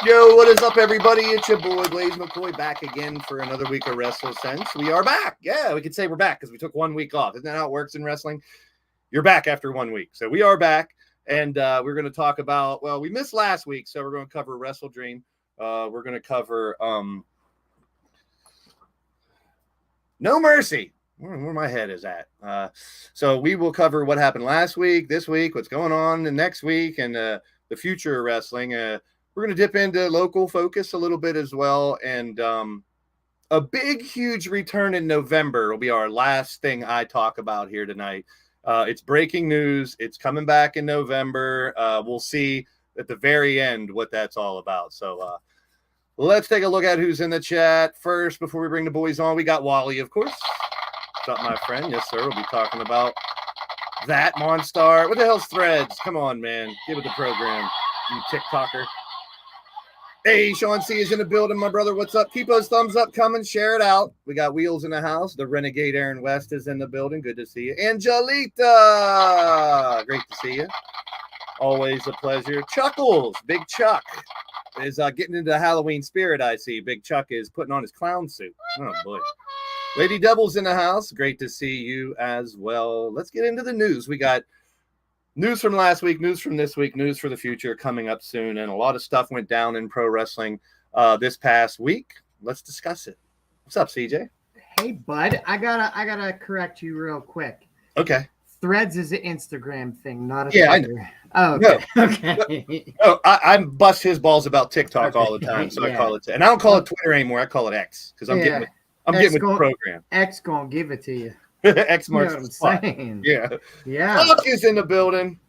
Yo, what is up, everybody? It's your boy, Blaze McCoy, back again for another week of WrestleSense. We are back. Yeah, we could say we're back because we took 1 week off. Isn't that how it works in wrestling? You're back after 1 week. So we are back, and we're going to talk about, well, we missed last week, so we're going to cover WrestleDream. We're going to cover No Mercy. Where my head is at. So we will cover what happened last week, this week, what's going on the next week, and the future of wrestling. We're going to dip into local focus a little bit as well. And a big, huge return in November will be our last thing I talk about here tonight. It's breaking news. It's coming back in November. We'll see at the very end what that's all about. So let's take a look at who's in the chat first before we bring the boys on. We got Wally, of course. What's up, my friend? Yes, sir. We'll be talking about that Monstar. What the hell's Threads? Come on, man. Give it the program, you TikToker. Hey, Sean C is in the building, my brother. What's up? Keep those thumbs up coming. Share it out. We got Wheels in the house. The Renegade Aaron West is in the building. Good to see you. Angelita, great to see you. Always a pleasure. Chuckles, Big Chuck, is getting into the Halloween spirit, I see. Big Chuck is putting on his clown suit. Oh, boy. Lady Devil's in the house. Great to see you as well. Let's get into the news. We got news from last week, news from this week, news for the future coming up soon, and a lot of stuff went down in pro wrestling this past week. Let's discuss it. What's up, CJ? Hey, bud. I gotta correct you real quick. Okay. Threads is an Instagram thing, not a Twitter. Oh, okay. No. Okay. No, I bust his balls about TikTok all the time, so I call it. And I don't call it Twitter anymore. I call it X because I'm getting with the program. X gonna give it to you. X marks the spot. Yeah. Doc is in the building.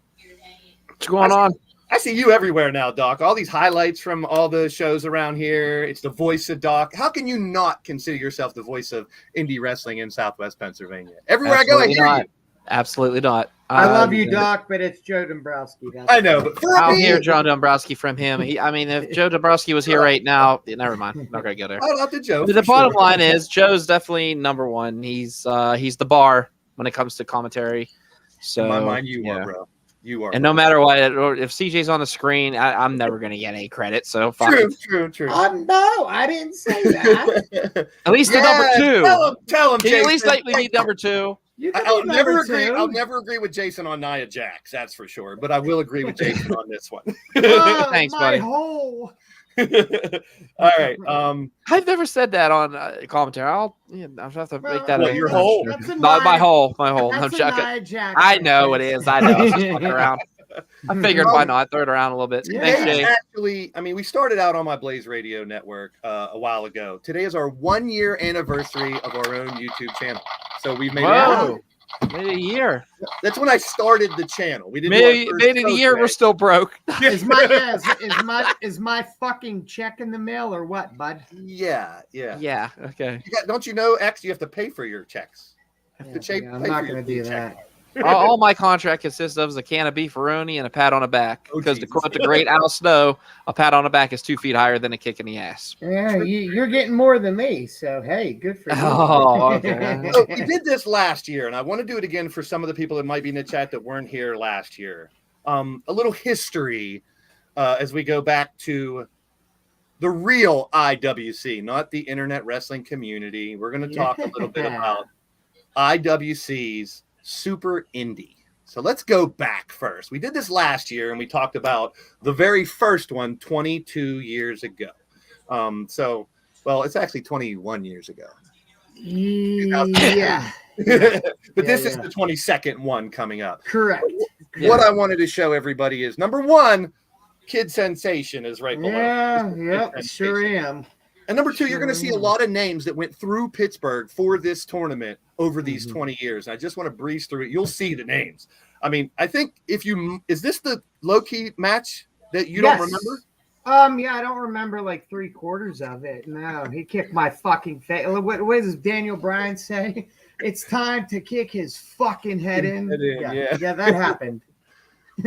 What's going on? I see you everywhere now, Doc. All these highlights from all the shows around here. It's the voice of Doc. How can you not consider yourself the voice of indie wrestling in Southwest Pennselsvania? Everywhere Absolutely I go, I hear you. Absolutely not. I love you, Doc, but it's Joe Dombrowski. I know, but I'll hear Joe Dombrowski from him. If Joe Dombrowski was here right now, never mind. I'm not gonna go there. I love the Joe. The bottom line is Joe's definitely number one. He's the bar when it comes to commentary. So in my mind, you are, bro. You are. And no matter what, if CJ's on the screen, I'm never going to get any credit. So fuck it. True. Oh no, I didn't say that. At least the number two. Tell him, Can you Jason. at least let me be number two? You can I'll be never number agree. two. I'll never agree with Jason on Nia Jax. That's for sure. But I will agree with Jason on this one. Thanks, my buddy. hole. All right. I've never said that on commentary. I'll have to make that. Well, your hole? That's a Not my Nia- hole. My hole. That's I'm a chucking. Nia Jax I know it reference. is. I know. I was just fucking around. I figured why not throw it around a little bit. Thanks, Today is Jay. actually, I mean, we started out on my Blaze Radio network a while ago. Today is our 1 year anniversary of our own YouTube channel. So we've made Whoa. Made it a year. That's when I started the channel. We didn't Made do our it a first year. show We're today. still broke. Is my fucking check in the mail or what, bud? Yeah. Yeah. Okay. Don't you know, X? You have to pay for your checks. Yeah, The check- yeah, I'm pay not for your going to do check. that. All my contract consists of is a can of beefaroni and a pat on the back. Oh, Because to Jesus. quote the great Al Snow, a pat on the back is 2 feet higher than a kick in the ass. Yeah, you're getting more than me, so hey, good for you. Oh, okay. So we did this last year, and I want to do it again for some of the people that might be in the chat that weren't here last year. A little history as we go back to the real IWC, not the internet wrestling community. We're going to talk a little bit about IWC's Super Indie. So let's go back first. We did this last year, and we talked about the very first one 22 years ago. Well, it's actually 21 years ago. Yeah. But this is yeah. the 22nd one coming up. Correct. What I wanted to show everybody is number one, Kid Sensation is right below. Yeah, Kid yep, Sensation. sure am. And number two, you're going to see a lot of names that went through Pittsburgh for this tournament over these 20 years. And I just want to breeze through it. You'll see the names. I mean, I think is this the low-key match that you don't remember? Yeah, I don't remember like 3/4 of it. No, he kicked my fucking face. What does Daniel Bryan say? It's time to kick his fucking head in. Yeah, that happened.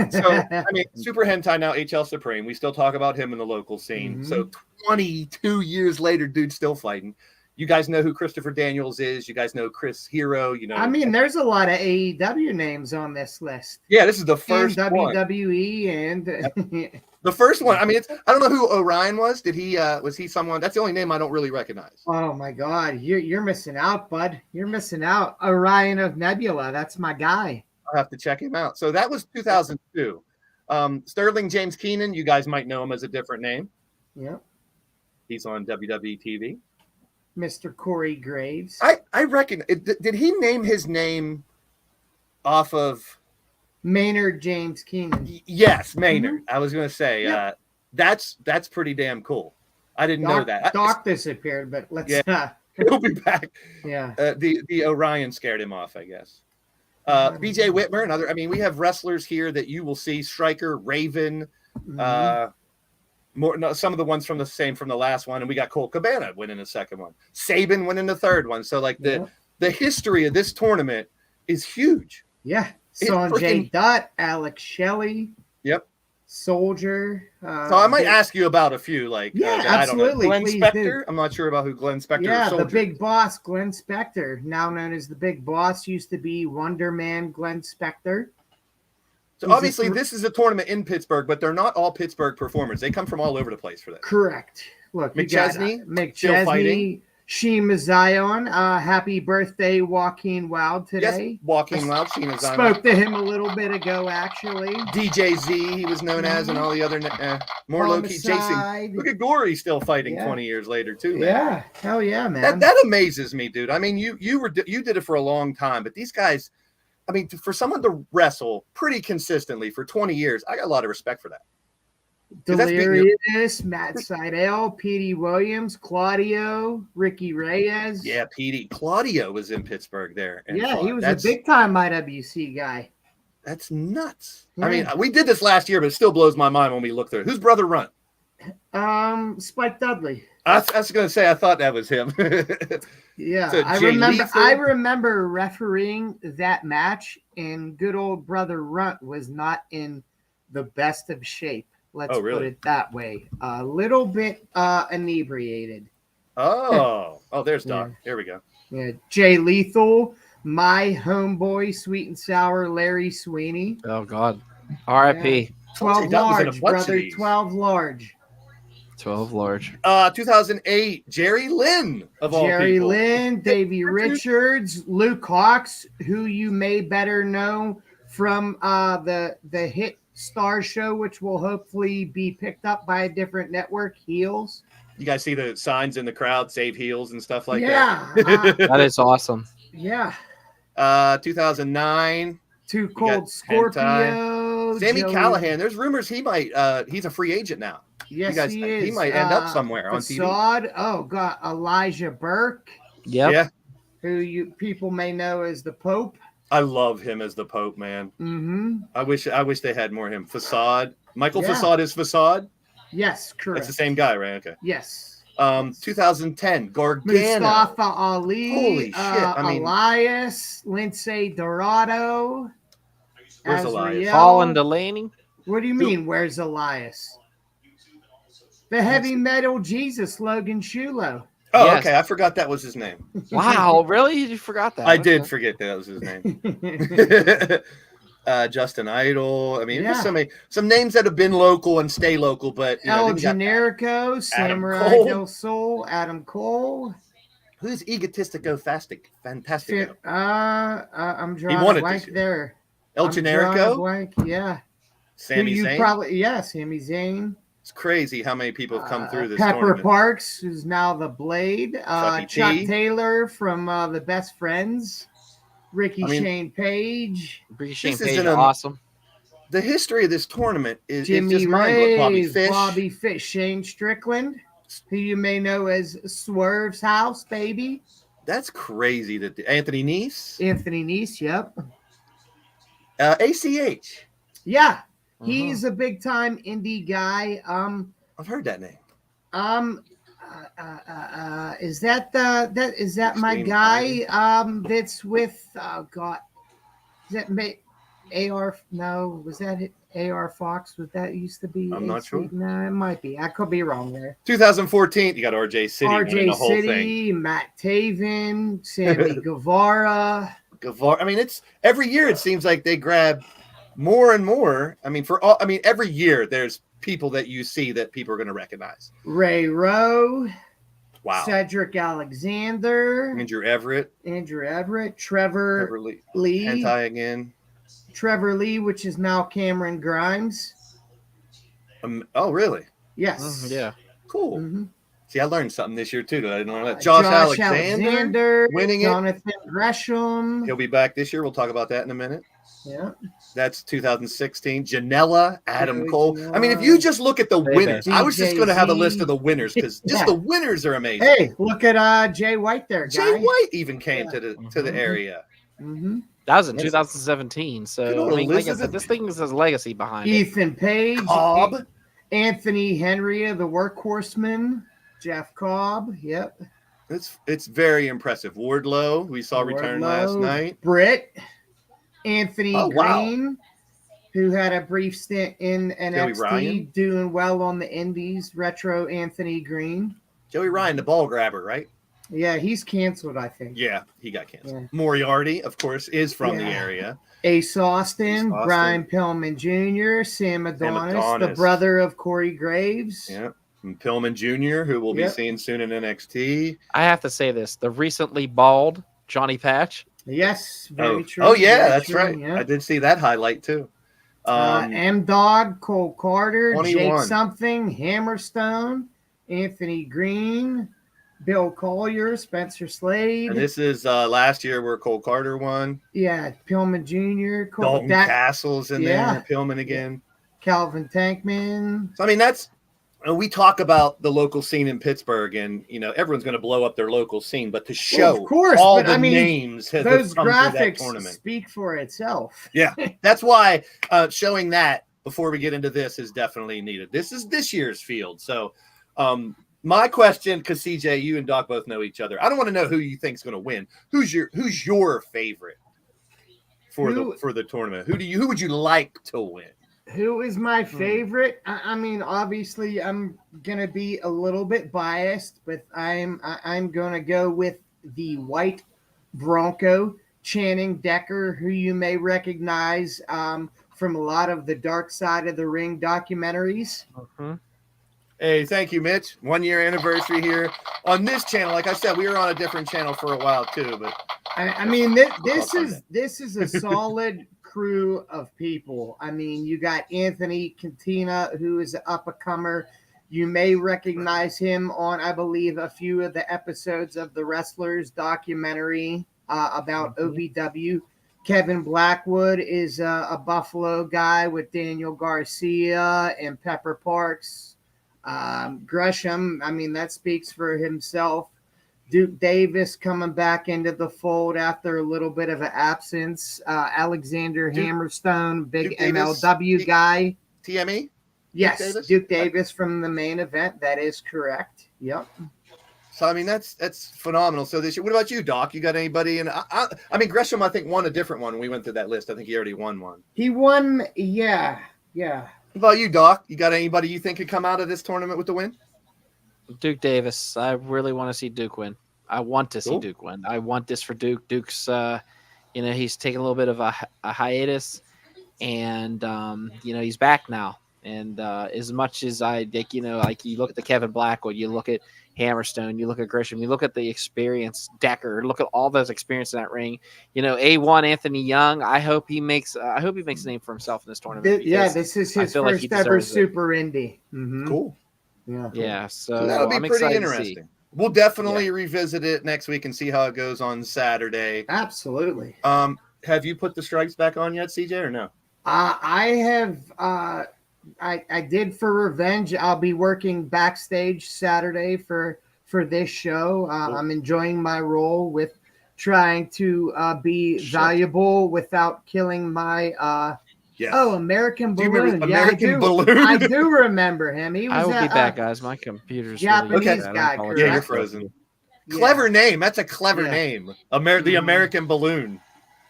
So, I mean, Super Hentai, now HL Supreme. We still talk about him in the local scene. So 22 years later, dude's still fighting. You guys know who Christopher Daniels is. You guys know Chris Hero. You know. I mean, there's a lot of AEW names on this list. Yeah, this is the first and one. WWE and The first one. I mean, I don't know who Orion was. Was he someone? That's the only name I don't really recognize. oh my God, you're missing out, bud. You're missing out. Orion of Nebula. That's my guy. I'll have to check him out. So that was 2002. Sterling James Keenan. You guys might know him as a different name. Yep. He's on WWE TV. Mr. Corey Graves. I reckon. Did he name his name off of? Maynard James Keenan. Yes, Maynard. I was going to say Yep. that's pretty damn cool. I didn't know that. Doc disappeared, but let's. He'll be back. Yeah. The Orion scared him off, I guess. BJ Whitmer, another. I mean, we have wrestlers here that you will see: Stryker, Raven, some of the ones from the last one, and we got Cole Cabana winning the second one, Saban winning the third one. So like the history of this tournament is huge. Yeah. Sanjay Dutt, Alex Shelley. Yep. Soldier. So I might ask you about a few, like absolutely. Glenn Please Spector. do. I'm not sure about who Glenn Spector. Yeah, or Soldier. the big boss, Glenn Spector, now known as the Big Boss, used to be Wonder Man Glenn Spector. So obviously, this is a tournament in Pittsburgh, but they're not all Pittsburgh performers. They come from all over the place for that. Correct. Look, McChesney, McChesney, still fighting. Shima Zion. Happy birthday, Joaquin Wild today. Yes, Joaquin Wild. Shima Zion. Spoke to him a little bit ago, actually. DJ Z, he was known as, and all the other more low key. Jason, look at Gory still fighting 20 years later too. Man. Yeah, hell yeah, man. That amazes me, dude. I mean, you did it for a long time, but these guys, I mean, for someone to wrestle pretty consistently for 20 years, I got a lot of respect for that. Delirious, Matt Seidel, Petey Williams, Claudio, Ricky Reyes. Yeah, Petey. Claudio was in Pittsburgh there. He was a big-time IWC guy. That's nuts. Yeah. I mean, we did this last year, but it still blows my mind when we look through it. Who's Brother Runt? Spike Dudley. I was going to say, I thought that was him. Yeah, So I Jay remember. Lethal? I remember refereeing that match, and good old Brother Runt was not in the best of shape. Let's put it that way. A little bit inebriated. Oh, there's Doc. Here we go. Yeah, Jay Lethal, my homeboy, sweet and sour Larry Sweeney. Oh God. R.I.P. 12 That was in a large, bunch of brother. these. 12 large. 12 large. 2008, Jerry Lynn of all Jerry people. Lynn, Davey Richards, Luke Hawx, who you may better know from the hit Star Show, which will hopefully be picked up by a different network, Heels. You guys see the signs in the crowd, save heels and stuff like Yeah, that? That is awesome. Yeah. 2009. Too got Cold Scorpio. Sammy Joey- Callahan. There's rumors he might. He's a free agent now. Yes, you guys he think is. he might end up somewhere on TV? Facade. Oh, God. Elijah Burke, Yep. Yeah, who you people may know as the Pope. I love him as the Pope, man. Mm-hmm. I wish they had more of him. Facade. Michael Yeah. Facade is Facade. Yes, correct. That's the same guy, right? Okay. Yes. 2010, Gargano. Mustafa Ali. Holy shit, I mean- Elias. Lindsay Dorado. Where's Elias? Azrael. Colin Delaney. What do you mean, where's Elias? The heavy metal Jesus, Logan Shulo. Oh, Yes. okay. I forgot that was his name. Wow, really? You forgot that? I did Okay. forget that was his name. Justin Idol. I mean, Yeah. just some names that have been local and stay local, but you know, El then you got- Generico, Samurai Cole. del Sol, Adam Cole. who's egotistico fantastic. I'm drawing won a it blank this year. there. El I'm drawing a Generico, blank, yeah. Sami Who you Zayn. probably Sami Zayn. It's crazy how many people have come through this Pepper tournament. Parks, who's now the Blade. Chucky Chuck T. Taylor from the Best Friends. Ricky Shane Page. Ricky Shane This is Page, in a- awesome. The history of this tournament is Jimmy just mind-blowing. Bobby Fish, Shane Strickland, who you may know as Swerve's House, baby. That's crazy. That Anthony Nese, Anthony Nese, yep. ACH. Yeah, he's a big time indie guy. I've heard that name. Is that my Extreme guy? That's with God. Is that AR? No, was that it? AR Fox? Was that used to be? I'm not sure. No, it might be. I could be wrong there. 2014, you got RJ City winning RJ the whole thing. City, Matt Taven, Sammy Guevara. I mean, it's every year it seems like they grab more and more. I mean, every year there's people that you see that people are going to recognize. Ray Rowe, Wow. Cedric Alexander, Andrew Everett, Trevor Lee, Hentai again. Trevor Lee, which is now Cameron Grimes. Oh, really? Yes. Yeah. Cool. Mhm. See, I learned something this year too. That I didn't know that. Josh Alexander winning Jonathan Gresham. He'll be back this year. We'll talk about that in a minute. Yeah. That's 2016. Janela, Adam Joey Cole. Janela. I mean, if you just look at the Baby. winners, I was just going to have a list DJZ. of the winners because just Yeah. the winners are amazing. Hey, look at Jay White there, guy. Jay White even came Yeah. to the area. Mm-hmm. That was in Yes. 2017. Good So, old I mean, like I said, Elizabeth. this thing has a legacy behind it. Ethan Page, Cobb. Anthony Henry of the Workhorsemen, Jeff Cobb. Yep. It's very impressive. Wardlow, we saw return last Wardlow, night. Britt, Anthony Oh, wow. Green, who had a brief stint in NXT, Ryan? doing well on the Indies. Retro Anthony Green. Joey Ryan, the ball grabber, right? Yeah, he's canceled, I think. Yeah, he got canceled. Yeah. Moriarty, of course, is from the Yeah. area. Ace Austin, Ace Austin. Brian Pillman Jr., Sam Adonis, the Adonis. brother of Corey Graves. Yeah. And Pillman Jr., who we'll be Yep. seeing soon in NXT. I have to say this: the recently bald Johnny Patch. Yes, very true. Oh, yeah, very that's true, right. yeah. I did see that highlight too. M-Dog, Cole Carter, 21. Jake Something, Hammerstone, Anthony Green, Bill Collier, Spencer Slade. And this is last year where Cole Carter won. Yeah, Pillman Jr., Dalton Castle's in Yeah. there. Pillman again. Calvin Tankman. So, I mean, that's we talk about the local scene in Pittsburgh, and everyone's going to blow up their local scene, but to show of course, all but the I mean, names have Those come through that graphics tournament. speak for itself. Yeah, that's why showing that before we get into this is definitely needed. This is this year's field. So, my question, because CJ, you and Doc both know each other. I don't want to know who you think's going to win. Who's your favorite for the tournament? Who would you like to win? Who is my favorite? I mean, obviously, I'm gonna be a little bit biased, but I'm gonna go with the White Bronco, Channing Decker, who you may recognize from a lot of the Dark Side of the Ring documentaries. Mm-hmm. Hey, thank you, Mitch. 1 year anniversary here on this channel. Like I said, we were on a different channel for a while too, but I mean, this is a solid crew of people. I mean, you got Anthony Cantina, who is an up-and-comer. You may recognize him on, I believe, a few of the episodes of the Wrestlers documentary about OVW. Kevin Blackwood is a Buffalo guy with Daniel Garcia and Pepper Parks. Gresham, I mean, that speaks for himself. Duke Davis coming back into the fold after a little bit of an absence. Alexander Hammerstone, big Duke Davis, MLW guy. TME? Yes, Duke Davis from the main event. That is correct. Yep. So I mean that's phenomenal. So this year, what about you, Doc? You got anybody? And I mean Gresham, I think won a different one when we went through that list. I think he already won one. He won, yeah. What about you, Doc? You got anybody you think could come out of this tournament with the win? Duke Davis. I really want to see Duke win. I want to see Duke win. I want this for Duke. Duke's, he's taking a little bit of a hiatus, and he's back now. And as much as I think, like you look at the Kevin Blackwood, you look at Hammerstone, you look at Gresham, you look at the experience, Decker, look at all those experience in that ring. A1 Anthony Young, I hope he makes a name for himself in this tournament. This is his first ever Super Indie. Mm-hmm. Cool. Yeah. So that'll be pretty interesting. We'll definitely revisit it next week and see how it goes on Saturday. Absolutely. Have you put the stripes back on yet, CJ, or no? I have. I did for Revenge. I'll be working backstage Saturday for this show. Cool. I'm enjoying my role with trying to be valuable without killing my. Yes. Oh, American Balloon. American Balloon. I do remember him. He was. I will be back, guys. My computer's Japanese really guy. Yeah, you're frozen. Clever name. That's a clever name. The American Balloon.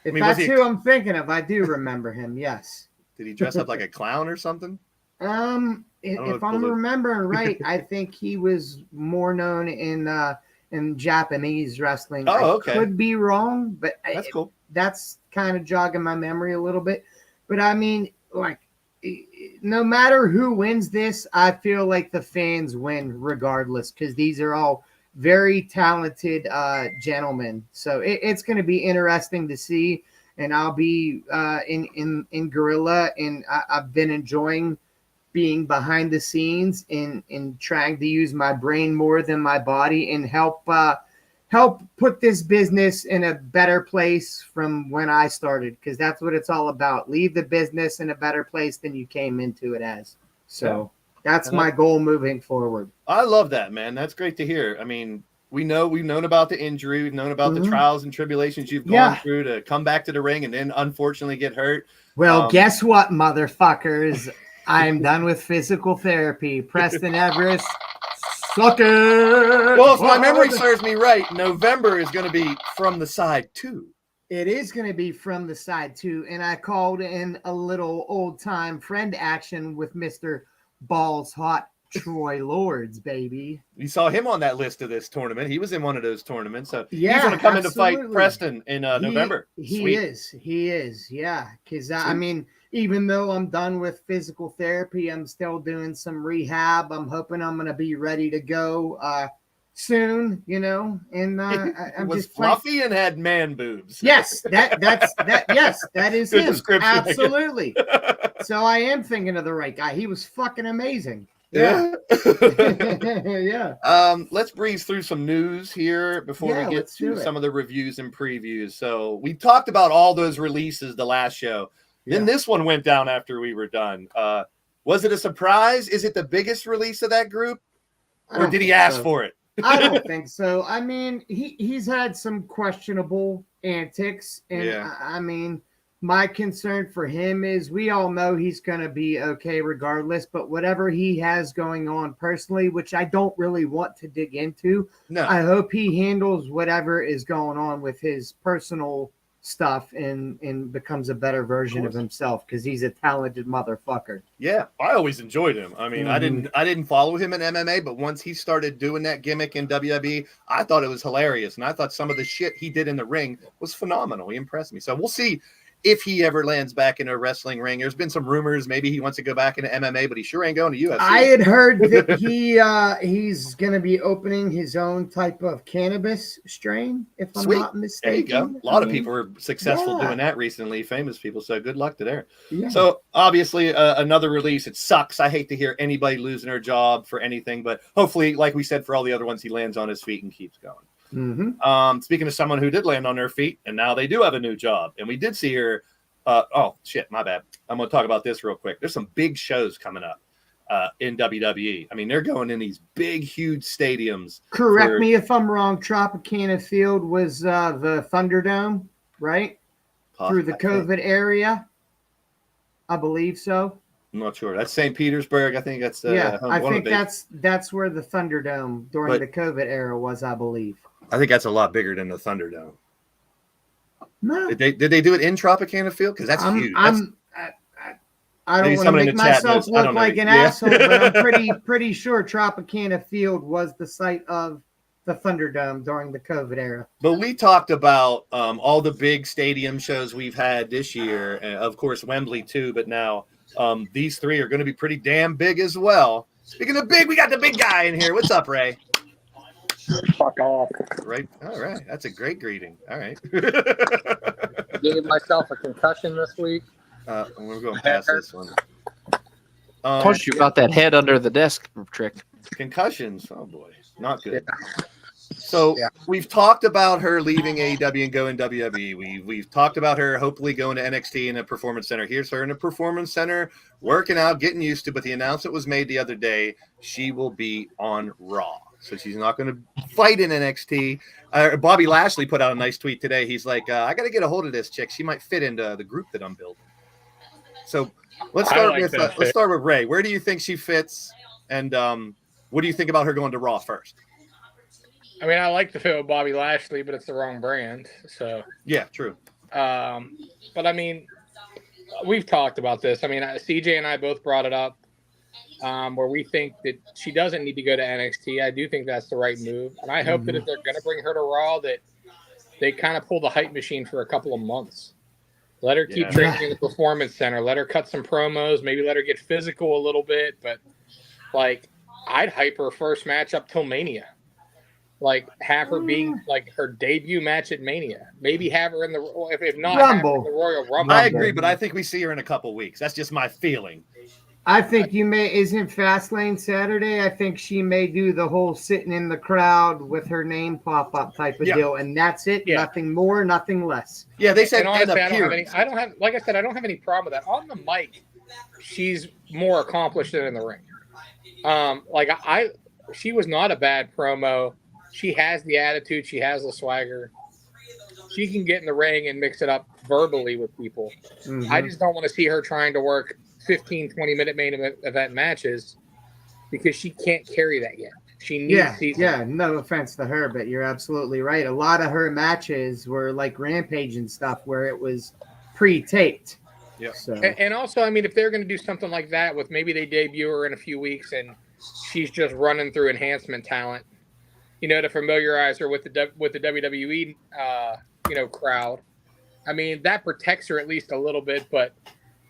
If that's who I'm thinking of, I do remember him. Yes. Did he dress up like a clown or something? If I'm remembering right, I think he was more known in Japanese wrestling. Okay. I could be wrong, but that's cool. That's kind of jogging my memory a little bit. But I mean, like, no matter who wins this, I feel like the fans win regardless, because these are all very talented gentlemen. So it's going to be interesting to see. And I'll be in Gorilla, and I've been enjoying being behind the scenes and trying to use my brain more than my body and help put this business in a better place from when I started, because that's what it's all about. Leave the business in a better place than you came into it as. So that's my goal moving forward. I love that, man. That's great to hear. I mean, we've known about the injury. We've known about the trials and tribulations you've gone through to come back to the ring and then unfortunately get hurt. Well, guess what, motherfuckers? I'm done with physical therapy. Preston Everest, suck it. Well, if my memory serves me right, November is going to be From the Side 2. It is going to be From the Side 2. And I called in a little old-time friend action with Mr. Balls Hot Troy Lords, baby. You saw him on that list of this tournament. He was in one of those tournaments. So he's Yeah, going to come in to absolutely. fight Preston in November. He is. Yeah. Because, I mean, even though I'm done with physical therapy, I'm still doing some rehab. I'm hoping I'm going to be ready to go soon, and I'm was just fluffy and had man boobs. Yes, that is Good him. description. Absolutely. So I am thinking of the right guy. He was fucking amazing. Yeah. Yeah. Let's breeze through some news here before we get let's do to it. some of the reviews and previews. So we talked about all those releases the last show. Then this one went down after we were done. Was it a surprise? Is it the biggest release of that group? Or did he ask for it? I don't think so. I mean, he's had some questionable antics. And I mean, my concern for him is we all know he's going to be okay regardless. But whatever he has going on personally, which I don't really want to dig into, I hope he handles whatever is going on with his personal stuff and becomes a better version of himself, because he's a talented motherfucker. Yeah, I always enjoyed him. I mean, I didn't follow him in MMA, but once he started doing that gimmick in WWE, I thought it was hilarious, and I thought some of the shit he did in the ring was phenomenal. He impressed me. So we'll see if he ever lands back in a wrestling ring. There's been some rumors maybe he wants to go back into MMA, but he sure ain't going to UFC. I had heard that he's going to be opening his own type of cannabis strain, if I'm not mistaken. There you go. A lot of people are successful doing that recently, famous people, so good luck to there. Yeah. So obviously another release. It sucks. I hate to hear anybody losing their job for anything, but hopefully, like we said, for all the other ones, he lands on his feet and keeps going. Speaking of someone who did land on their feet, and now they do have a new job, and we did see her. Oh shit, my bad. I'm going to talk about this real quick. There's some big shows coming up in WWE. I mean, they're going in these big, huge stadiums. Correct me if I'm wrong. Tropicana Field was the Thunderdome, right? Through the COVID area, I believe so. I'm not sure. That's St. Petersburg. I think that's I think that's where the Thunderdome during the COVID era was, I believe. I think that's a lot bigger than the Thunderdome. No. Did they do it in Tropicana Field? Because that's huge. I don't want to make myself look like an asshole, but I'm pretty sure Tropicana Field was the site of the Thunderdome during the COVID era. But we talked about all the big stadium shows we've had this year, and of course Wembley too. But now these three are going to be pretty damn big as well. Speaking of big, we got the big guy in here. What's up, Ray? Fuck off. Right. All right. That's a great greeting. All right. Gave myself a concussion this week. We're going past this one. Plus, you got that head under the desk trick. Concussions. Oh boy, not good. Yeah. So we've talked about her leaving AEW and going WWE. We've talked about her hopefully going to NXT in a performance center. Here's her in a performance center, working out, getting used to. But the announcement was made the other day: she will be on Raw. So she's not going to fight in NXT. Bobby Lashley put out a nice tweet today. He's like, I got to get a hold of this chick. She might fit into the group that I'm building. So let's start with Ray. Where do you think she fits? And what do you think about her going to Raw first? I mean, I like to fit with Bobby Lashley, but it's the wrong brand. So yeah, true. But I mean, we've talked about this. I mean, CJ and I both brought it up. Where we think that she doesn't need to go to NXT. I do think that's the right move. And I hope that if they're going to bring her to Raw, that they kind of pull the hype machine for a couple of months. Let her keep training in the Performance Center. Let her cut some promos. Maybe let her get physical a little bit. But, like, I'd hype her first match up till Mania. Like, have her being, like, her debut match at Mania. Maybe have her in the, if not, have her in the Royal Rumble. I agree, but I think we see her in a couple weeks. That's just my feeling. I think isn't Fastlane Saturday? I think she may do the whole sitting in the crowd with her name pop up type of deal, and that's it. Yeah. Nothing more, nothing less. Yeah, they said. And honestly, I don't have any problem with that. On the mic, she's more accomplished than in the ring. She was not a bad promo. She has the attitude. She has the swagger. She can get in the ring and mix it up verbally with people. Mm-hmm. I just don't want to see her trying to work 15, 20-minute main event matches because she can't carry that yet. She needs season. Yeah, no offense to her, but you're absolutely right. A lot of her matches were like Rampage and stuff where it was pre-taped. Yeah. So. And also, I mean, if they're going to do something like that with maybe they debut her in a few weeks and she's just running through enhancement talent, to familiarize her with the WWE, crowd. I mean, that protects her at least a little bit, but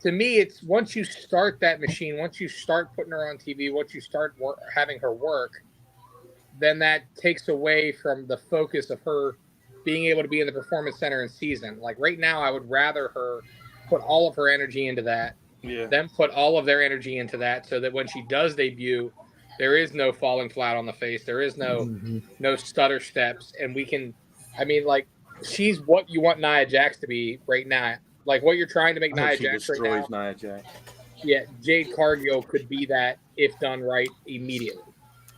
to me, it's once you start that machine, once you start putting her on TV, once you start having her work, then that takes away from the focus of her being able to be in the Performance Center in season. Like right now, I would rather her put all of her energy into that, then put all of their energy into that so that when she does debut, there is no falling flat on the face. There is no stutter steps. And we can, she's what you want Nia Jax to be right now. Like what you're trying to make Nia Jax right now. Nia Jax. Yeah, Jade Cargill could be that if done right immediately.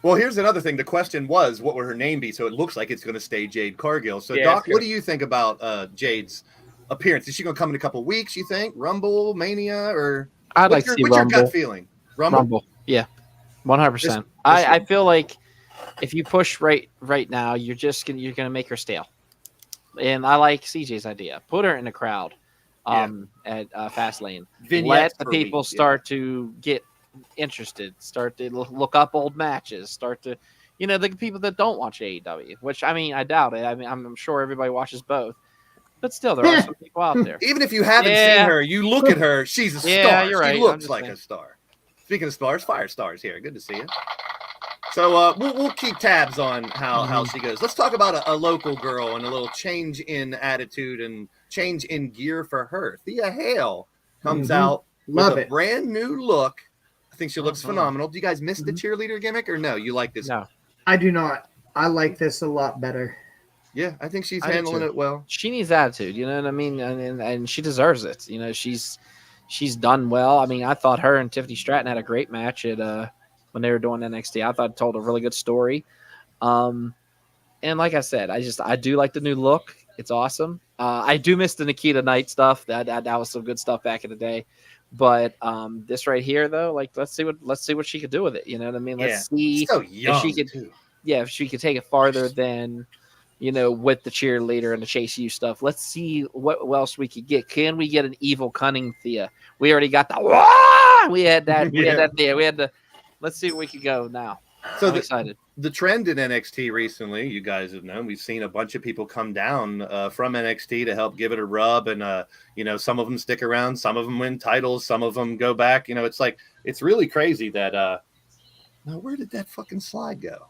Well, here's another thing. The question was, what would her name be? So it looks like it's going to stay Jade Cargill. So, Doc, what do you think about Jade's appearance? Is she going to come in a couple weeks, you think? Rumble, Mania, or I'd like to see Rumble. What's your gut feeling? Rumble. Yeah, 100%. I feel like if you push right now, you're gonna make her stale. And I like CJ's idea. Put her in the crowd. At Fastlane. Let the people start to get interested, start to look up old matches, start to, the people that don't watch AEW, which, I mean, I doubt it. I mean, I'm sure everybody watches both. But still, there are some people out there. Even if you haven't seen her, you look at her, she's a star. You're right. She looks like a star. Speaking of stars, Fire Star's here. Good to see you. So we'll keep tabs on how she goes. Let's talk about a local girl and a little change in attitude and change in gear for her. Thea Hale comes out with a brand new look. I think she looks phenomenal. Do you guys miss the cheerleader gimmick or no? You like this? No, I do not. I like this a lot better. Yeah, I think she's handling it well. She needs attitude, you know what I mean? And she deserves it. You know, she's done well. I mean, I thought her and Tiffany Stratton had a great match at when they were doing NXT. I thought it told a really good story. And like I said, I do like the new look. It's awesome. I do miss the Nikita Knight stuff. That was some good stuff back in the day. But this right here, though, like let's see what she could do with it. You know what I mean? Let's see so young, if she could. Too. Yeah, if she could take it farther than, you know, with the cheerleader and the Chase U stuff. Let's see what else we could get. Can we get an evil, cunning Thea? We already got the. We had that. We had that there. We had the. Let's see where we could go now. So I'm excited. The trend in NXT recently, you guys have known, we've seen a bunch of people come down from NXT to help give it a rub. And, you know, some of them stick around, some of them win titles, some of them go back. You know, it's like, it's really crazy that, now where did that fucking slide go?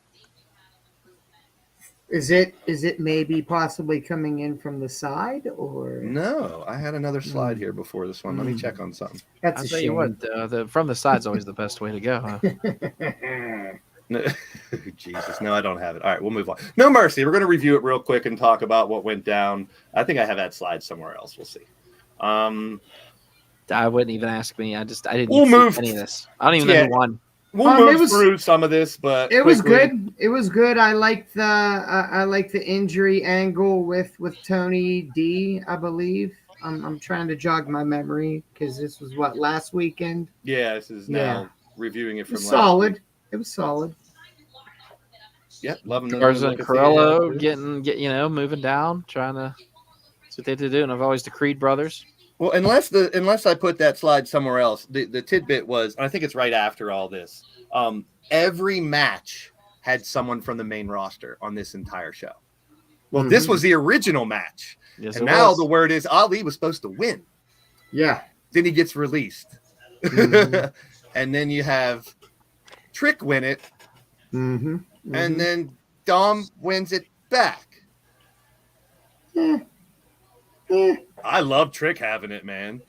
Is it maybe possibly coming in from the side or no? I had another slide here before this one. Let me check on something. That's I'll a tell shame. you what, from the side's always the best way to go, huh? No, Jesus, no, I don't have it. All right, we'll move on. No Mercy. We're going to review it real quick and talk about what went down. I think I have that slide somewhere else. We'll see. I wouldn't even ask me. I didn't We'll see move any of this. I don't even know who won. We'll move through some of this, but it was good. It was good. I like the injury angle with Tony D. I believe. I'm trying to jog my memory because this was what, last weekend. Yeah, this is now reviewing it from solid. Week. It was solid. Yep, loving the Garza and Carrillo getting moving down, trying to. That's what they do, and I've always the Creed brothers. Well, unless I put that slide somewhere else, the tidbit was, and I think it's right after all this. Every match had someone from the main roster on this entire show. Well, this was the original match, and now the word is Ali was supposed to win. Yeah. Then he gets released, and then you have Trick win it, and then Dom wins it back. I love Trick having it, man.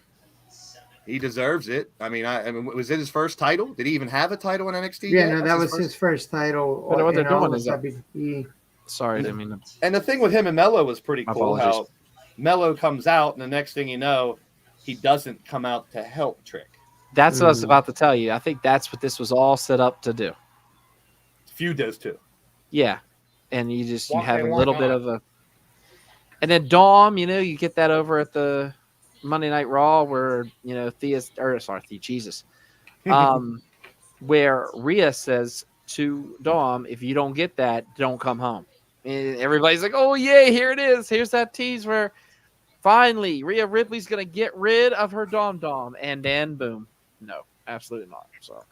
He deserves it. I mean, was it his first title? Did he even have a title in NXT? Yeah, no, that was his first title. But what they're doing is sorry, I didn't mean to. And the thing with him and Mello was pretty cool. How Mello comes out, and the next thing you know, he doesn't come out to help Trick. That's what I was about to tell you. I think that's what this was all set up to do. Feud does too. Yeah, and you have a little bit of a. And then Dom, you get that over at the Monday Night Raw where, where Rhea says to Dom, if you don't get that, don't come home. And everybody's like, oh, yay, here it is. Here's that tease where finally Rhea Ripley's going to get rid of her Dom. And then, boom. No, absolutely not. So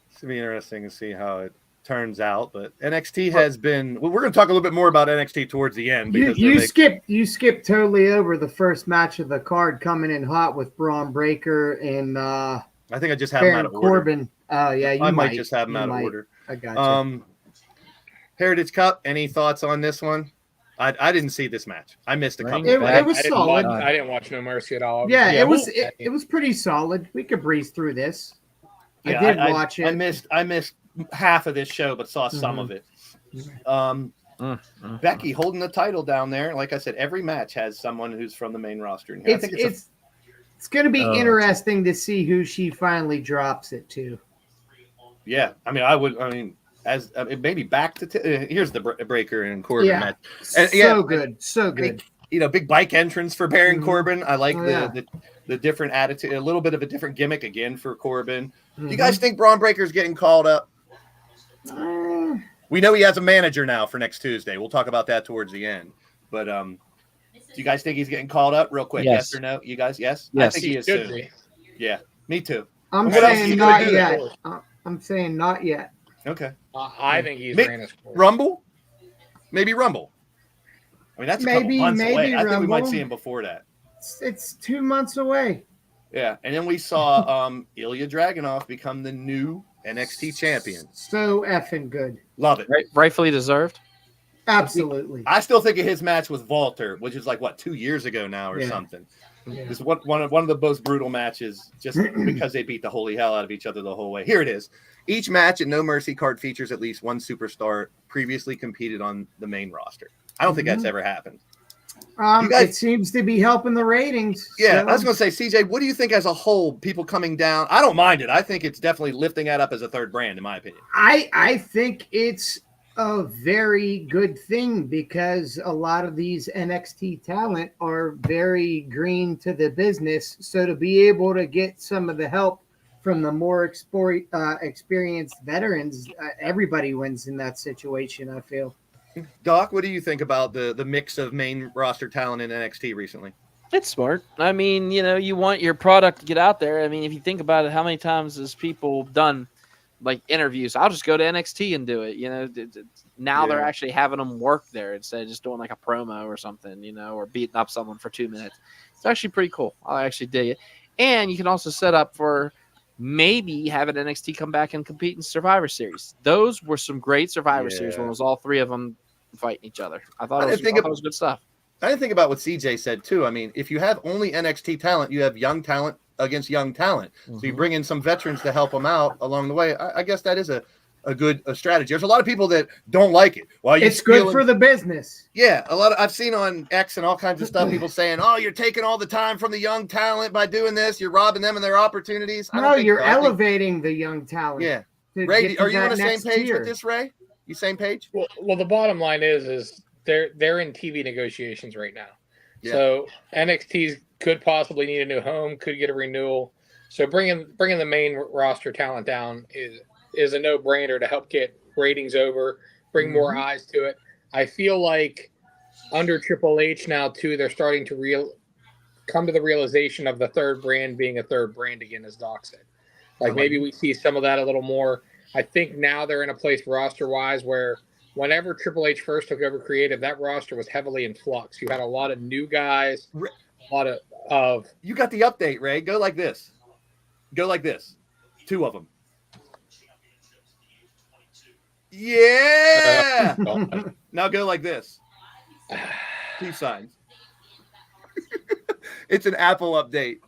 it's going to be interesting to see how it turns out, but NXT has been. Well, we're going to talk a little bit more about NXT towards the end. Because you skipped totally over the first match of the card coming in hot with Braun Breaker and I think I just have them out of Corbin. Order. I might just have them out of order. I got you. Heritage Cup. Any thoughts on this one? I didn't see this match. I missed a couple. It was solid. I didn't watch No Mercy at all. Yeah, it was pretty solid. We could breeze through this. Yeah, I did watch it. I missed half of this show, but saw some of it. Becky holding the title down there. Like I said, every match has someone who's from the main roster. In here. It's going to be interesting to see who she finally drops it to. Yeah, as maybe back to here's the Breaker and Corbin match. And, so good. Big bike entrance for Baron Corbin. I like the different attitude, a little bit of a different gimmick again for Corbin. Do you guys think Braun Breaker's getting called up? We know he has a manager now for next Tuesday. We'll talk about that towards the end. But do you guys think he's getting called up real quick? Yes or no? You guys, yes? Yes. I think he is soon. Yeah, me too. I'm saying not yet. I'm saying not yet. Okay. I think he's ran his course. Rumble? Maybe Rumble. I mean, that's a couple months away. I think we might see him before that. It's 2 months away. Yeah, and then we saw Ilya Dragunov become the new NXT champion. So effing good. Love it. Rightfully deserved. Absolutely. I still think of his match with Walter, which is like, 2 years ago now or something. Yeah. It's one of the most brutal matches just because they beat the holy hell out of each other the whole way. Here it is. Each match at No Mercy card features at least one superstar previously competed on the main roster. I don't think that's ever happened. It seems to be helping the ratings. Yeah, so. I was going to say, CJ, what do you think as a whole, people coming down? I don't mind it. I think it's definitely lifting that up as a third brand, in my opinion. I think it's a very good thing because a lot of these NXT talent are very green to the business. So to be able to get some of the help from the more experienced veterans, everybody wins in that situation, I feel. Doc, what do you think about the mix of main roster talent in NXT recently? It's smart. I mean, you want your product to get out there. I mean, if you think about it, how many times has people done like interviews? I'll just go to NXT and do it. Now they're actually having them work there instead of just doing like a promo or something, or beating up someone for 2 minutes. It's actually pretty cool. I actually dig it. And you can also set up for maybe having NXT come back and compete in Survivor Series. Those were some great Survivor Series when it was all three of them fighting each other. I thought it was good stuff. I didn't think about what CJ said too. I mean, if you have only NXT talent, you have young talent against young talent. Mm-hmm. So you bring in some veterans to help them out along the way. I guess that is a good strategy. There's a lot of people that don't like it. Well, it's good for the business. Yeah, I've seen on X and all kinds of stuff, people saying, "Oh, you're taking all the time from the young talent by doing this. You're robbing them and their opportunities." No, you're elevating the young talent. Yeah, Ray, are you on the same page with this, Ray? You same page? Well, the bottom line is they're in TV negotiations right now. Yeah. So NXT could possibly need a new home, could get a renewal. So bringing the main roster talent down is a no-brainer to help get ratings over, bring more eyes to it. I feel like under Triple H now too, they're starting to come to the realization of the third brand being a third brand again, as Doc said. Like maybe we see some of that a little more. I think now they're in a place roster-wise where whenever Triple H first took over creative, that roster was heavily in flux. You had a lot of new guys, a lot of You got the update, Ray. Go like this. Go like this. 2 of them. Yeah. Now go like this. Peace signs. It's an Apple update.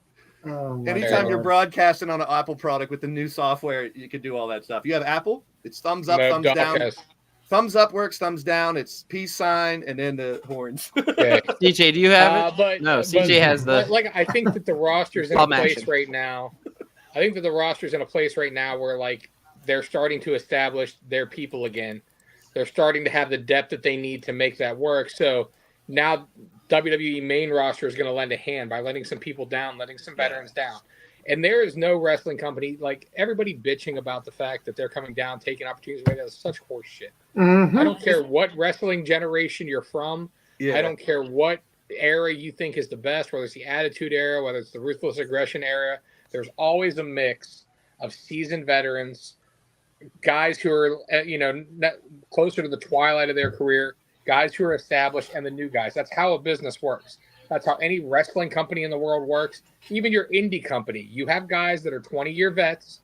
Oh, anytime you're broadcasting on an Apple product with the new software, you can do all that stuff. You have Apple, it's thumbs up, thumbs down. Thumbs up works, thumbs down. It's peace sign, and then the horns. Okay. DJ, do you have it? No, CJ has the. I think that the roster's in a place right now. I think that the roster's in a place right now where they're starting to establish their people again. They're starting to have the depth that they need to make that work. So now WWE main roster is going to lend a hand by letting some people down, letting some veterans down. And there is no wrestling company, like everybody bitching about the fact that they're coming down, taking opportunities away. That's such horse shit. Mm-hmm. I don't care what wrestling generation you're from. Yeah. I don't care what era you think is the best, whether it's the Attitude Era, whether it's the Ruthless Aggression Era. There's always a mix of seasoned veterans, guys who are, closer to the twilight of their career, guys who are established, and the new guys. That's how a business works. That's how any wrestling company in the world works. Even your indie company, you have guys that are 20-year vets.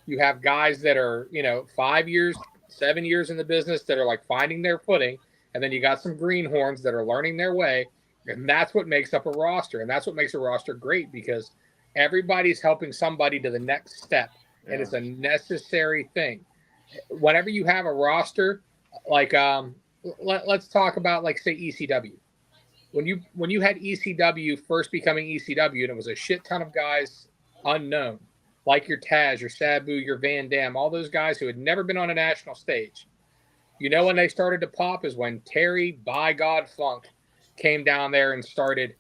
You have guys that are, 5 years, 7 years in the business that are finding their footing. And then you got some greenhorns that are learning their way. And that's what makes up a roster. And that's what makes a roster great because everybody's helping somebody to the next step. Yeah. And it's a necessary thing. Whenever you have a roster, let's talk about, say, ECW. When you had ECW first becoming ECW, and it was a shit ton of guys unknown, like your Taz, your Sabu, your Van Dam, all those guys who had never been on a national stage. When they started to pop is when Terry, by God, Funk came down there and started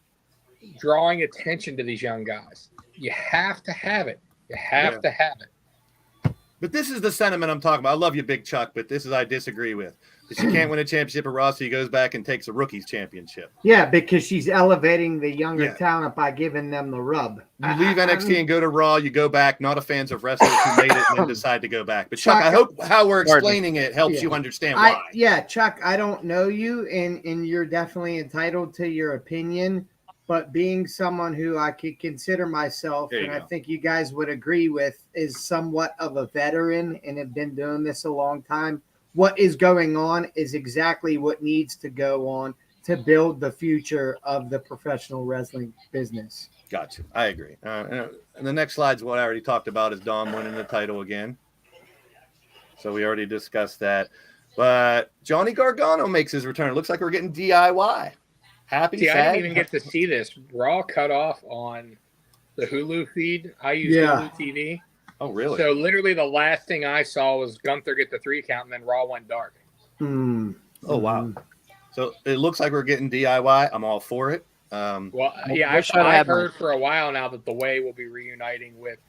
drawing attention to these young guys. You have to have it. You have to have it. But this is the sentiment I'm talking about. I love you, Big Chuck, but this is I disagree with. She can't win a championship at Raw, so he goes back and takes a rookies championship. Yeah, because she's elevating the younger talent by giving them the rub. You leave NXT and go to Raw, you go back, not a fans of wrestlers who made it and then decide to go back. But Chuck, I hope how we're explaining it helps you understand why. Chuck, I don't know you, and you're definitely entitled to your opinion. But being someone who I could consider myself, and I think you guys would agree with, is somewhat of a veteran and have been doing this a long time. What is going on is exactly what needs to go on to build the future of the professional wrestling business. Gotcha. I agree. And the next slide's what I already talked about is Dom winning the title again. So we already discussed that. But Johnny Gargano makes his return. It looks like we're getting DIY. Happy, sad? I didn't even get to see this. Raw cut off on the Hulu feed. I use Hulu TV. Oh, really? So literally the last thing I saw was Gunther get the 3 count, and then Raw went dark. Oh, wow. So it looks like we're getting DIY. I'm all for it. I've heard for a while now that the Way will be reuniting with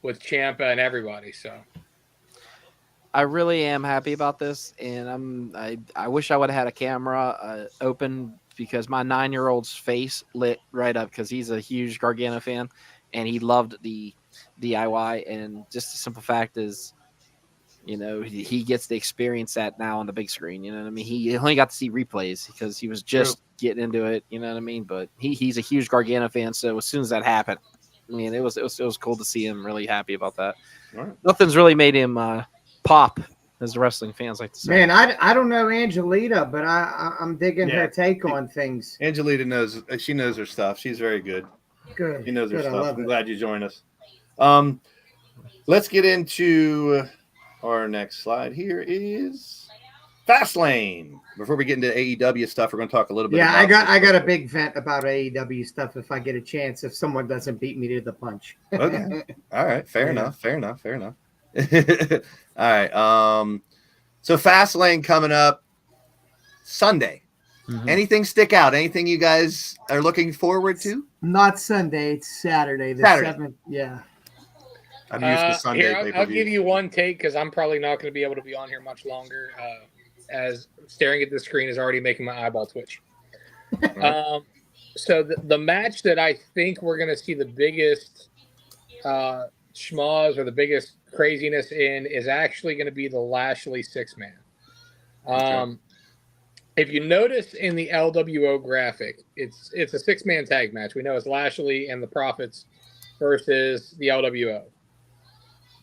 Ciampa and everybody. So I really am happy about this, and I wish I would have had a camera open because my 9-year-old's face lit right up because he's a huge Gargano fan, and he loved the DIY. And just the simple fact is, he gets to experience that now on the big screen. You know what I mean? He only got to see replays because he was just getting into it. You know what I mean? But he's a huge Gargano fan, so as soon as that happened, I mean, it was cool to see him really happy about that. Right. Nothing's really made him pop, as the wrestling fans like to say. Man, I don't know Angelita, but I'm digging her take on things. Angelita knows her stuff. She's very good. Good. She knows her stuff. I'm glad you joined us. Let's get into our next slide. Here is Fastlane. Before we get into AEW stuff, we're going to talk a little bit. Yeah, I got a big vent about AEW stuff if I get a chance. If someone doesn't beat me to the punch. Okay. All right. Fair enough. All right. So Fastlane coming up Sunday. Mm-hmm. Anything stick out? Anything you guys are looking forward to? Not Sunday. It's Saturday. The 7th. Yeah. I'm used to Sunday. Here, I'll give you one take because I'm probably not going to be able to be on here much longer. As staring at the screen is already making my eyeball twitch. So the match that I think we're going to see the biggest schmoz or the biggest craziness in is actually going to be the Lashley 6-man. If you notice in the LWO graphic, it's a 6-man tag match. We know it's Lashley and the Profits versus the LWO.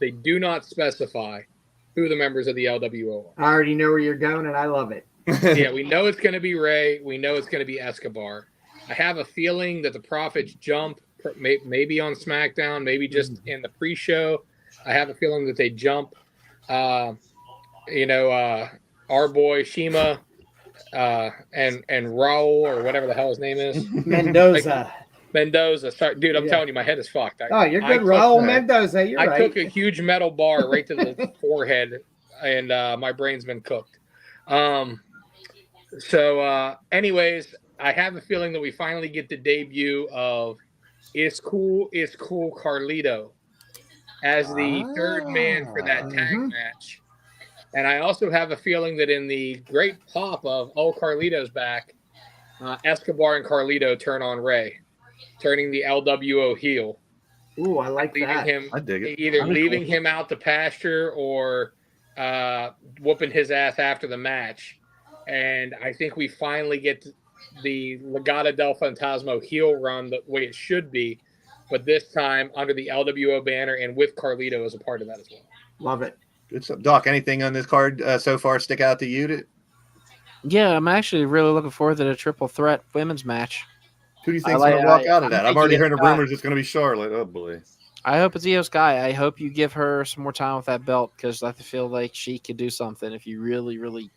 They do not specify who the members of the LWO are. I already know where you're going, and I love it. Yeah, we know it's going to be Ray. We know it's going to be Escobar. I have a feeling that the Profits jump, maybe on SmackDown, maybe just in the pre-show. I have a feeling that they jump, our boy Shima and Raul or whatever the hell his name is. Mendoza. Mendoza. Sorry, dude, I'm telling you, my head is fucked. You're good, Raul Mendoza. You're right. I took a huge metal bar right to the forehead, and my brain's been cooked. Anyways, I have a feeling that we finally get the debut of It's Cool Carlito as the third man for that tag match. And I also have a feeling that in the great pop of Carlito's back, Escobar and Carlito turn on Ray, turning the LWO heel. Ooh, I like that. I dig it. Either leaving him out to pasture or whooping his ass after the match. And I think we finally get the Legado del Fantasma heel run the way it should be, but this time under the LWO banner and with Carlito as a part of that as well. Love it. Good stuff. Doc, anything on this card so far stick out to you? Yeah, I'm actually really looking forward to the triple threat women's match. Who do you think's going to walk out of that? I'm already hearing the rumors it's going to be Charlotte. Oh, boy. I hope it's Io Sky. I hope you give her some more time with that belt because I feel like she could do something if you really, really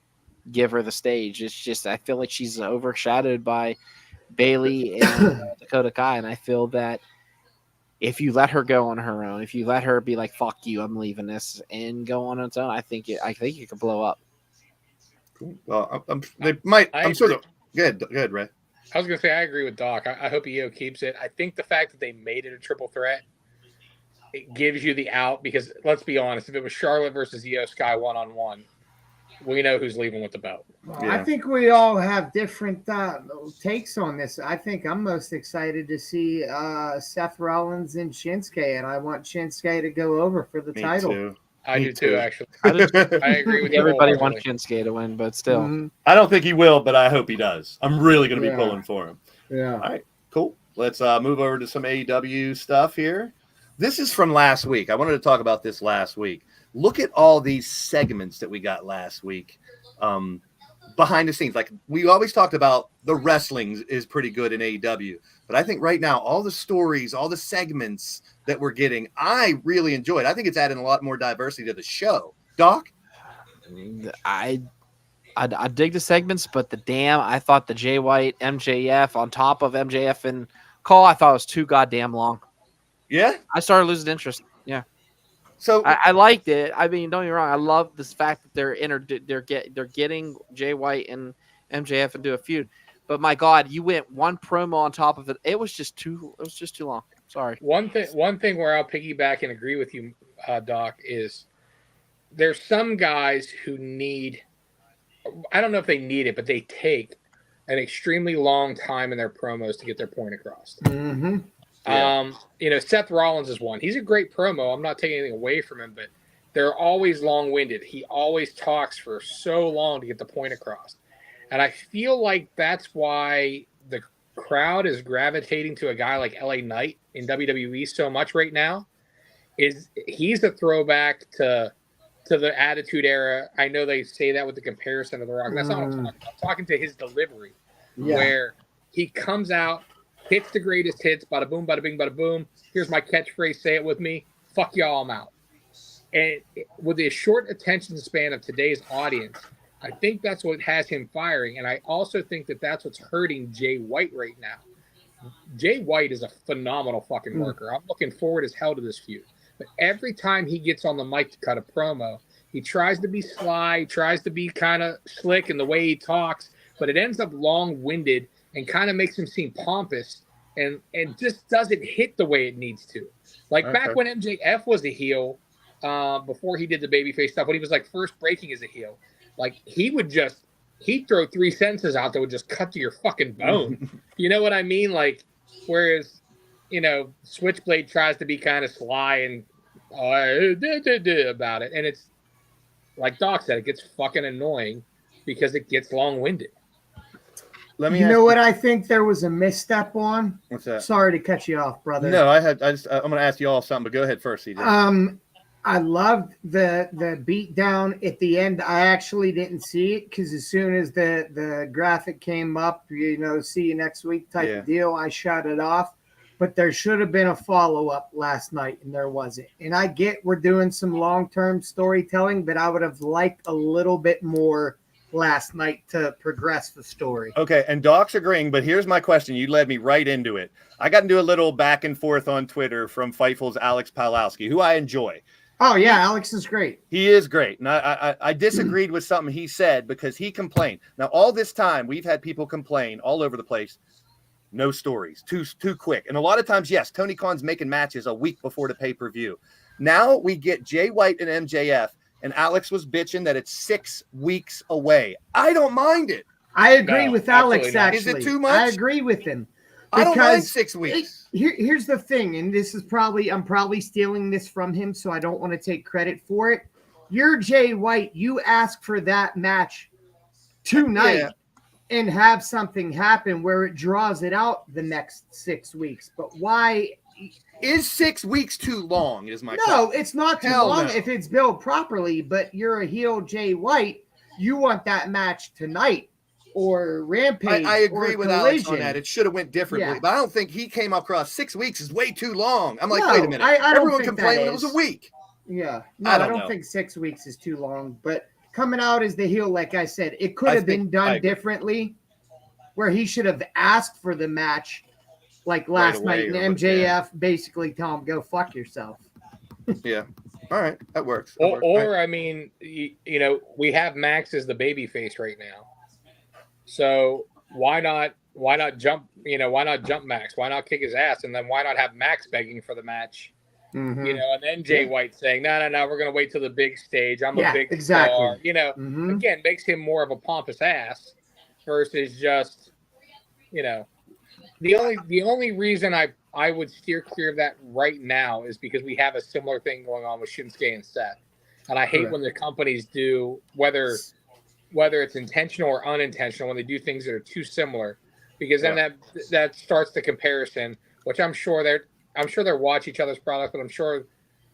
give her the stage. It's just I feel like she's overshadowed by Bayley and Dakota Kai, and I feel that if you let her go on her own, if you let her be like "fuck you, I'm leaving this" and go on its own, I think it could blow up. Cool. Well, I'm sort of good, Ray. I was gonna say I agree with Doc. I hope Io keeps it. I think the fact that they made it a triple threat it gives you the out because let's be honest, if it was Charlotte versus Io Sky 1-on-1, we know who's leaving with the belt. Well, I think we all have different takes on this. I think I'm most excited to see Seth Rollins and Shinsuke, and I want Shinsuke to go over for the title. Too. I do too, actually. I agree with you. Everybody wants Shinsuke to win, but still. Mm-hmm. I don't think he will, but I hope he does. I'm really going to be pulling for him. Yeah. All right, cool. Let's move over to some AEW stuff here. This is from last week. I wanted to talk about this last week. Look at all these segments that we got last week behind the scenes. Like we always talked about, the wrestling is pretty good in AEW. But I think right now, all the stories, all the segments that we're getting, I really enjoyed. I think it's adding a lot more diversity to the show. Doc? I dig the segments, but I thought the Jay White, MJF on top of MJF and Cole, I thought it was too goddamn long. Yeah? I started losing interest. Yeah. So I liked it. I mean, don't get me wrong. I love this fact that they're getting Jay White and MJF into a feud. But my God, you went one promo on top of it. It was just too long. Sorry. One thing where I'll piggyback and agree with you, Doc, is there's some guys who need, I don't know if they need it, but they take an extremely long time in their promos to get their point across. Mm-hmm. Yeah. Seth Rollins is one. He's a great promo. I'm not taking anything away from him, but they're always long-winded. He always talks for so long to get the point across. And I feel like that's why the crowd is gravitating to a guy like LA Knight in WWE so much right now. Is he's a throwback to the Attitude Era. I know they say that with the comparison of The Rock. That's not what I'm talking about. I'm talking to his delivery, where he comes out, hits the greatest hits, bada boom, bada bing, bada boom. Here's my catchphrase, say it with me. Fuck y'all, I'm out. And with the short attention span of today's audience, I think that's what has him firing. And I also think that that's what's hurting Jay White right now. Jay White is a phenomenal fucking worker. I'm looking forward as hell to this feud. But every time he gets on the mic to cut a promo, he tries to be sly, tries to be kind of slick in the way he talks, but it ends up long-winded and kind of makes him seem pompous and just doesn't hit the way it needs to. Like back when MJF was a heel, before he did the babyface stuff, when he was like first breaking as a heel, like he'd throw 3 sentences out that would just cut to your fucking bone. You know what I mean? Like, whereas, Switchblade tries to be kind of sly and about it. And it's like Doc said, it gets fucking annoying because it gets long-winded. Let me. You know what I think there was a misstep on? What's that? Sorry to cut you off, brother. No, I'm going to ask you all something, but go ahead first, CJ. I loved the beat down at the end. I actually didn't see it because as soon as the graphic came up, see you next week type of deal, I shut it off. But there should have been a follow-up last night, and there wasn't. And I get we're doing some long-term storytelling, but I would have liked a little bit more last night to progress the story. Okay, and Doc's agreeing, but here's my question. You led me right into it. I got into a little back and forth on Twitter from Fightful's Alex Palowski, who I enjoy. Oh, yeah, Alex is great. He is great. And I disagreed with something he said because he complained. Now, all this time, we've had people complain all over the place. No stories, too quick. And a lot of times, yes, Tony Khan's making matches a week before the pay-per-view. Now we get Jay White and MJF, and Alex was bitching that it's 6 weeks away. I don't mind it. I agree with Alex, actually. Is it too much? I agree with him. I don't mind 6 weeks. Here's the thing, and this is I'm probably stealing this from him, so I don't want to take credit for it. You're Jay White. You ask for that match tonight and have something happen where it draws it out the next 6 weeks. But why is 6 weeks too long? Is my question. No, it's not too long if it's built properly. But you're a heel Jay White. You want that match tonight. Or Rampage. I agree with Alex on that. It should have went differently. But I don't think he came across 6 weeks is way too long. I'm like, wait a minute. Everyone complained when it was a week. Yeah. No, I don't think 6 weeks is too long. But coming out as the heel, like I said, it could have been done differently where he should have asked for the match like last night and MJF basically tell him, go fuck yourself. Yeah. All right. That works. I mean, we have Max as the baby face right now. So why not jump? Why not jump Max? Why not kick his ass? And then why not have Max begging for the match Mhm. You know, and then Jay White saying, no, we're going to wait till the big stage. I'm a big exactly. star. You know, Mhm. again, makes him more of a pompous ass versus just, you know, the only reason I would steer clear of that right now is because we have a similar thing going on with Shinsuke and Seth. And I hate when the companies do, whether it's intentional or unintentional, when they do things that are too similar, because then that starts the comparison, which I'm sure they're watch each other's product, but I'm sure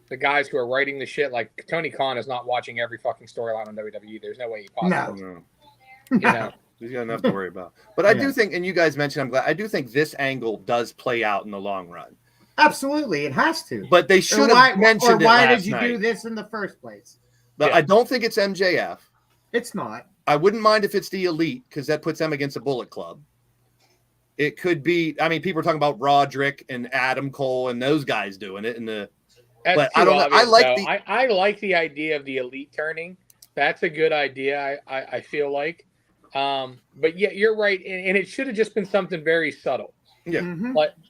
the guys who are writing the shit, like Tony Khan, is not watching every fucking storyline on WWE. There's no way he possibly. No. You know. He's got enough to worry about. But I do think, and you guys mentioned, I do think this angle does play out in the long run. Absolutely, it has to. But they should have mentioned it last night. Why did you do this in the first place? But I don't think it's MJF. It's not. I wouldn't mind if it's the Elite, because that puts them against a Bullet Club. It could be, I mean, people are talking about Roderick and Adam Cole and those guys doing it. But I don't know. I like the idea of the Elite turning. That's a good idea. I feel like. But yeah, you're right, and it should have just been something very subtle. Yeah,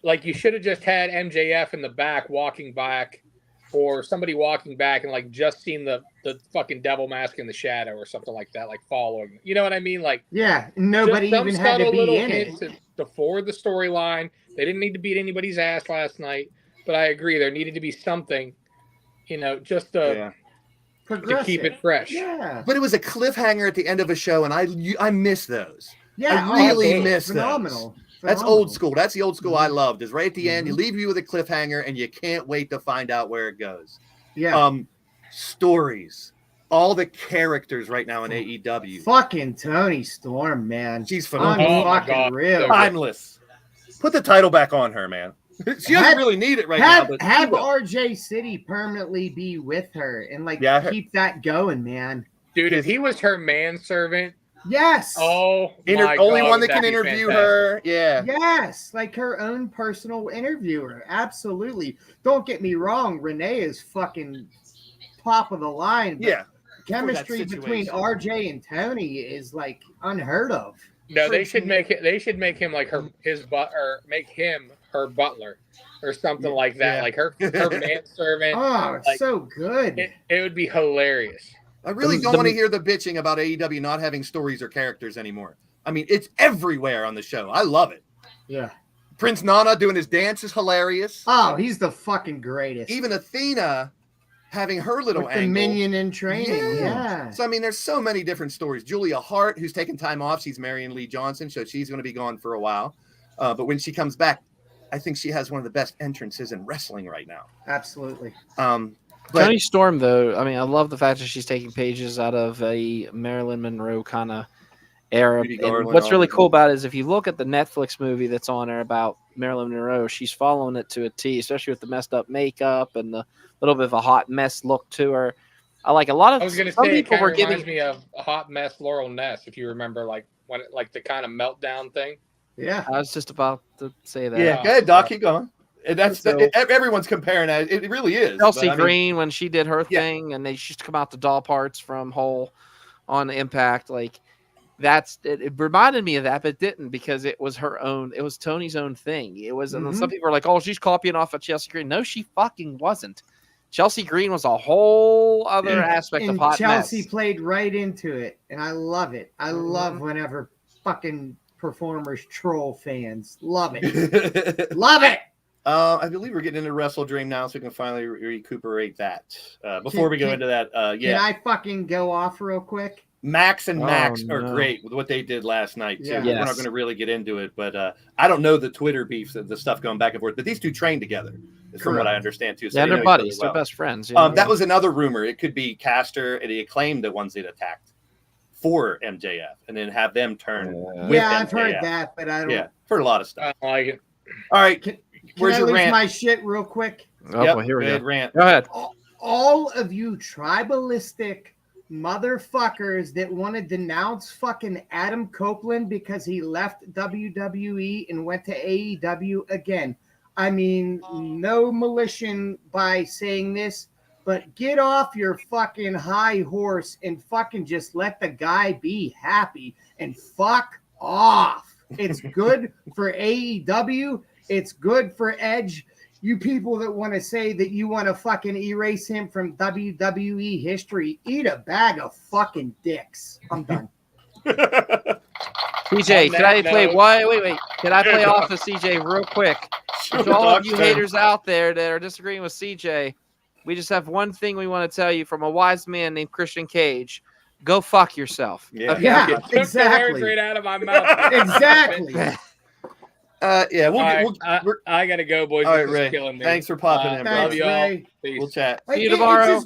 like you should have just had MJF in the back walking back, or somebody walking back and like just seen the fucking devil mask in the shadow or something like that, like following. You know what I mean? Like nobody even had to be in it to forward the storyline. They didn't need to beat anybody's ass last night, but I agree there needed to be something, you know, just to keep it fresh. Yeah. But it was a cliffhanger at the end of a show, and I miss those. Yeah, I really miss phenomenal. those. That's old school. That's the old school I loved. Is right at the end, you leave you with a cliffhanger, and you can't wait to find out where it goes. Yeah. Stories. All the characters right now in AEW. Fucking Tony Storm, man. She's phenomenal. Fucking real. Timeless. Put the title back on her, man. She doesn't really need it right now. But have RJ City permanently be with her and keep that going, man. Dude, if he was her manservant. Yes. Oh, only one that can interview her. Yeah. Yes, like her own personal interviewer. Absolutely. Don't get me wrong. Renee is fucking top of the line. Yeah. Chemistry between RJ and Tony is like unheard of. No, they should make him like make him her butler or something like that. Like her manservant. Oh, it's so good. It would be hilarious. I really don't want to hear the bitching about AEW not having stories or characters anymore. I mean, it's everywhere on the show. I love it. Yeah. Prince Nana doing his dance is hilarious. Oh, he's the fucking greatest. Even Athena having her little angle. The minion in training. Yeah. So, I mean, there's so many different stories. Julia Hart, who's taking time off. She's marrying Lee Johnson, so she's going to be gone for a while. But when she comes back, I think she has one of the best entrances in wrestling right now. Absolutely. Toni Storm, though, I mean, I love the fact that she's taking pages out of a Marilyn Monroe kind of era. And what's really cool about it is if you look at the Netflix movie that's on there about Marilyn Monroe, she's following it to a T, especially with the messed up makeup and the little bit of a hot mess look to her. I like a lot of. I was going to say, it kind of reminds me of a hot mess Laurel Ness, if you remember, like when the kind of meltdown thing. Yeah, I was just about to say that. Yeah, go ahead, Doc. Keep going. That's everyone's comparing that. It really is. Chelsea Green, when she did her thing, and they used to come out the doll parts from Hole on Impact, like it reminded me of that, but it didn't because it was her own. It was Tony's own thing. It was, and some people are like, "Oh, she's copying off of Chelsea Green." No, she fucking wasn't. Chelsea Green was a whole other aspect of hot Chelsea mess. Played right into it, and I love it. I love whenever fucking performers troll fans. Love it. Love it. I believe we're getting into WrestleDream now, so we can finally recuperate that. Before we go into that, Can I fucking go off real quick? Max and Max are great with what they did last night, too. Yeah. We're not going to really get into it, but I don't know the Twitter beefs, the stuff going back and forth, but these two trained together, from what I understand, too. So yeah, they're buddies. They're best friends. Yeah. That was another rumor. It could be Caster and the Acclaim, the ones that attacked for MJF, and then have them turn with MJF. I've heard that, but I don't. Yeah, heard a lot of stuff. I like it. All right. Can Where's I your lose rant? my shit real quick? Oh, well, here we go. Rant. Go ahead. All of you tribalistic motherfuckers that want to denounce fucking Adam Copeland because he left WWE and went to AEW again. I mean, no malicious by saying this, but get off your fucking high horse and fucking just let the guy be happy and fuck off. It's good for AEW. It's good for Edge. You people that want to say that you want to fucking erase him from WWE history, eat a bag of fucking dicks. I'm done. CJ, can I play? Wait. Can I play off of CJ real quick? Sure, To all of you Doctor. haters out there that are disagreeing with CJ, we just have one thing we want to tell you from a wise man named Christian Cage. Go fuck yourself. Yeah. Okay? Yeah, Took the words exactly. right out of my mouth. Exactly. I gotta go, boys. All This right, is Ray. killing me. Thanks for popping in, bro. Love Thanks, you all. Ray. Peace. We'll chat. Like, See you tomorrow.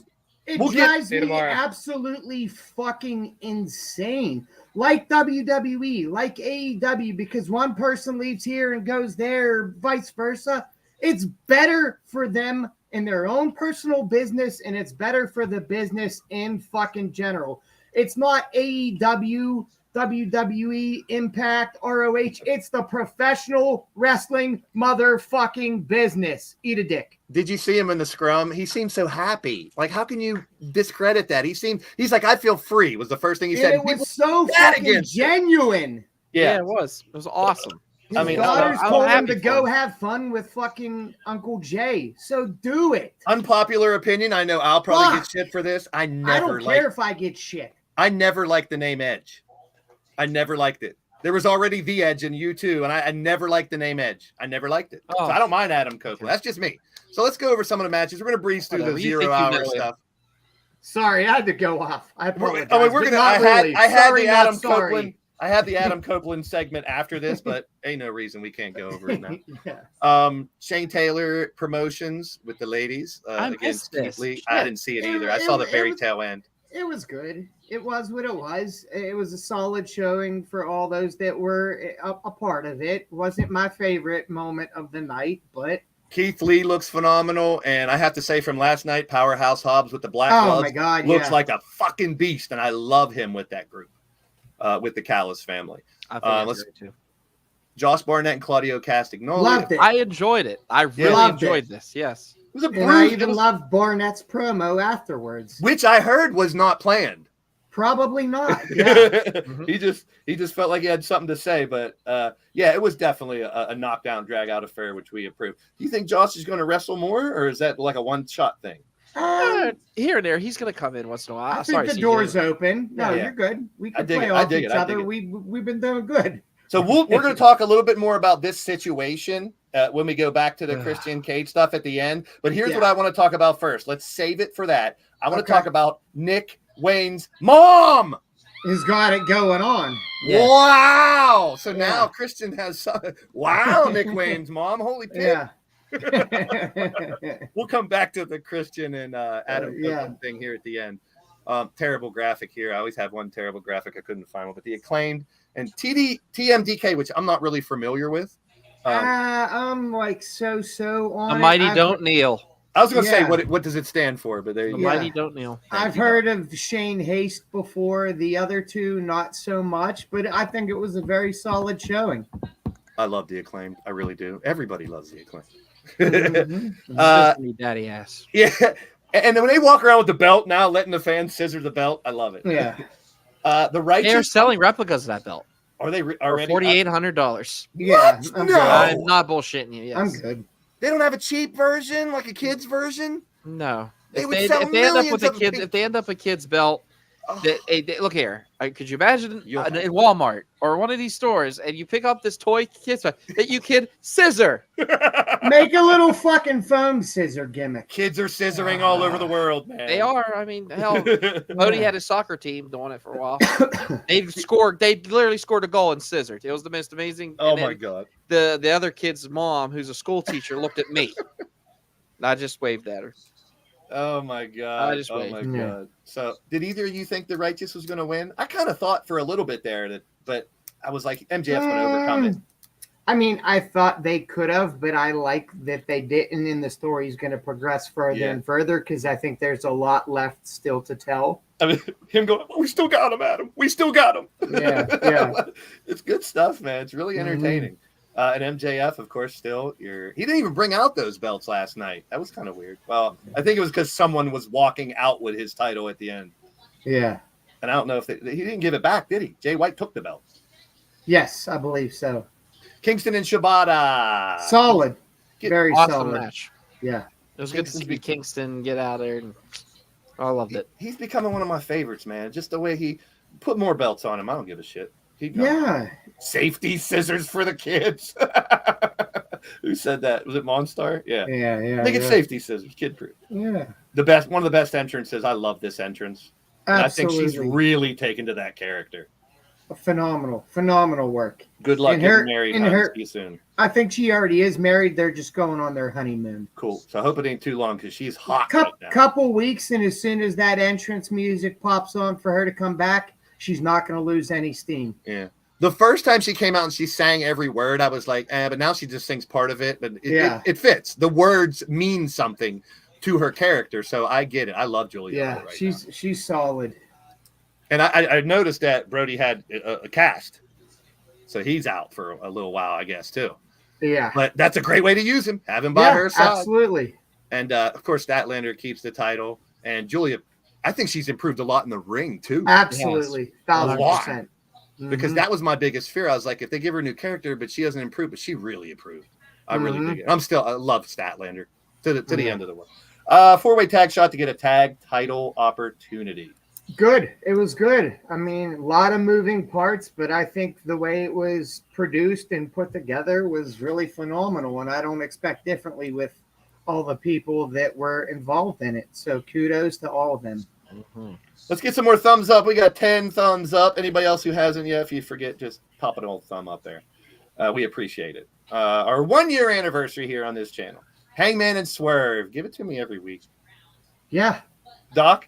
It We'll drives see you me tomorrow. absolutely fucking insane. Like WWE, like AEW, because one person leaves here and goes there, vice versa. It's better for them in their own personal business, and it's better for the business in fucking general. It's not AEW, WWE, Impact, ROH. It's the professional wrestling motherfucking business. Eat a dick. Did you see him in the scrum? He seemed so happy. Like, how can you discredit that? He's like, I feel free, was the first thing he said. It was so mad fucking against it. genuine. Yeah, Yeah. it was. It was awesome. I mean, His daughters I'm told him happy to for go him. have fun with fucking Uncle Jay. So do it. Unpopular opinion. I know I'll probably Fuck. get shit for this. I I never don't care if I get shit. I never liked the name Edge. I never liked it. There was already the Edge in U2, and I never liked the name Edge. I never liked it. Oh. So I don't mind Adam Copeland. That's just me. So let's go over some of the matches. We're going to breeze through Whatever. the You 0 think you hour know it. stuff. Sorry, I had to go off. I apologize. I mean, but not really. I had Sorry, the not Adam sorry. Copeland. I had the Adam Copeland segment after this, but ain't no reason we can't go over it now. Yeah. Shane Taylor promotions with the ladies I against missed Keith this. Lee. I didn't see it either. I It- saw the it very was- tail end. It was good. It was what it was. It was a solid showing for all those that were a part of it. Wasn't my favorite moment of the night, but Keith Lee looks phenomenal, and I have to say, from last night, Powerhouse Hobbs with the black oh gloves my god, looks yeah. like a fucking beast, and I love him with that group, with the Callis family. I think that's let's- great too. Josh Barnett and Claudio Castagnoli. Loved it. I enjoyed it. I really Loved enjoyed it. this. Yes. It was a And I bruise, even loved Barnett's promo afterwards. which I heard was not planned. Probably not. Yeah. He just felt like he had something to say, but yeah, it was definitely a knockdown, drag out affair, which we approve. Do you think Josh is going to wrestle more, or is that like a one shot thing? Here and there, he's gonna come in once in a while. I think the CJ. door's open. No, Yeah. you're good. We I can dig play it. I off dig each it. I other. dig it. We've been doing good. So we're going to talk a little bit more about this situation when we go back to the Christian Cage stuff at the end. But here's what I want to talk about first. Let's save it for that. I want to talk about Nick Wayne's mom. He's got it going on. Yes. Wow. So Yeah. now Christian has some. Wow, Nick Wayne's mom. Holy pig. Yeah. We'll come back to the Christian and Adam yeah. Copeland thing here at the end. Terrible graphic here. I always have one terrible graphic. I couldn't find one, but the Acclaimed and TMDK, which I'm not really familiar with. I'm like so on The it. mighty don't kneel. I was going to say, Yeah. what does it stand for? But there you The go. Yeah. mighty don't kneel. I've heard of Shane Haste before. The other two, not so much, but I think it was a very solid showing. I love the Acclaimed. I really do. Everybody loves the Acclaimed. Mhm. Just need daddy ass. Yeah. And then when they walk around with the belt now, letting the fans scissor the belt, I love it. Yeah. The Righteous. They're selling replicas of that belt Are they for already? $4,800. Yeah. What? I'm No. good. I'm not bullshitting you. Yes. I'm good. They don't have a cheap version, like a kid's version? No. They If would they, sell if they end up millions with a of kid, them. if they end up a kid's belt, Oh. look here. Could you imagine You'll- in Walmart or one of these stores, and you pick up this toy kid's that you can scissor? Make a little fucking foam scissor gimmick. Kids are scissoring all over the world, man. They are. I mean, hell, Bodie had his soccer team doing it for a while. They literally scored a goal and scissored. It was the most amazing. Oh and my then god. The other kid's mom, who's a school teacher, looked at me. And I just waved at her. Oh my god. I just oh wait. my Yeah. god. So, did either of you think the Righteous was going to win? I kind of thought for a little bit there but I was like, MJF's going to overcome it. I mean, I thought they could have, but I like that they didn't, and the story's going to progress further Yeah. and further because I think there's a lot left still to tell. I mean, him going, we still got him, Adam. We still got him. Yeah, yeah. It's good stuff, man. It's really entertaining. And MJF, of course, still he didn't even bring out those belts last night. That was kind of weird. Well, I think it was because someone was walking out with his title at the end. Yeah. And I don't know if he didn't give it back, did he? Jay White took the belt. Yes, I believe so. Kingston and Shibata. Solid. Very awesome solid match. Yeah. It was good to see Kingston get out there. And I loved it. He's becoming one of my favorites, man. Just the way he put more belts on him. I don't give a shit. Keep going. Yeah. Safety scissors for the kids. Who said that? Was it Monstar? Yeah. Make it safety scissors, kid proof. Yeah. One of the best entrances. I love this entrance. I think she's really taken to that character. Phenomenal work. Good luck getting married. See you soon. I think she already is married. They're just going on their honeymoon. Cool. So I hope it ain't too long because she's hot. Couple weeks, and as soon as that entrance music pops on for her to come back, she's not going to lose any steam. Yeah. The first time she came out and she sang every word, I was like, but now she just sings part of it. But it fits. The words mean something to her character, so I get it. I love Julia. Yeah, she's solid. And I noticed that Brody had a cast, so he's out for a little while, I guess, too. Yeah. But that's a great way to use him. Have him by her side. Absolutely. And, of course, Statlander keeps the title. And Julia, I think she's improved a lot in the ring, too. Absolutely. 1,000%. Because that was my biggest fear. I was like, if they give her a new character, but she doesn't improve, but she really improved. I really dig it. I love Statlander to the end of the world. 4-way tag shot to get a tag title opportunity. Good. It was good. I mean, a lot of moving parts, but I think the way it was produced and put together was really phenomenal. And I don't expect differently with all the people that were involved in it. So kudos to all of them. Mm-hmm. Let's get some more thumbs up. We got 10 thumbs up. Anybody else who hasn't yet, if you forget, just pop an old thumb up there. We appreciate it. Our 1-year anniversary here on this channel. Hangman and Swerve. Give it to me every week. Yeah. Doc?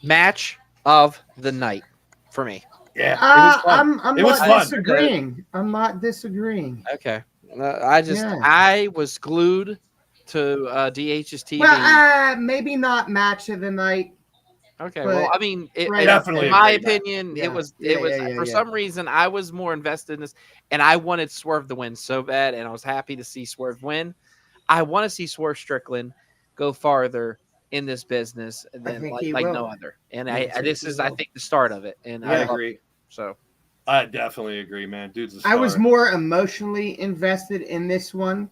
Match of the night for me. Yeah. I'm not disagreeing. I'm not disagreeing. Okay. I was glued to DH's TV. Well, maybe not match of the night. Okay. Well, I mean, definitely. In my opinion, it was for some reason I was more invested in this, and I wanted Swerve to win so bad, and I was happy to see Swerve win. I want to see Swerve Strickland go farther in this business than like no other. And this is, I think, the start of it. And I agree. So I definitely agree, man. Dude's a star. I was more emotionally invested in this one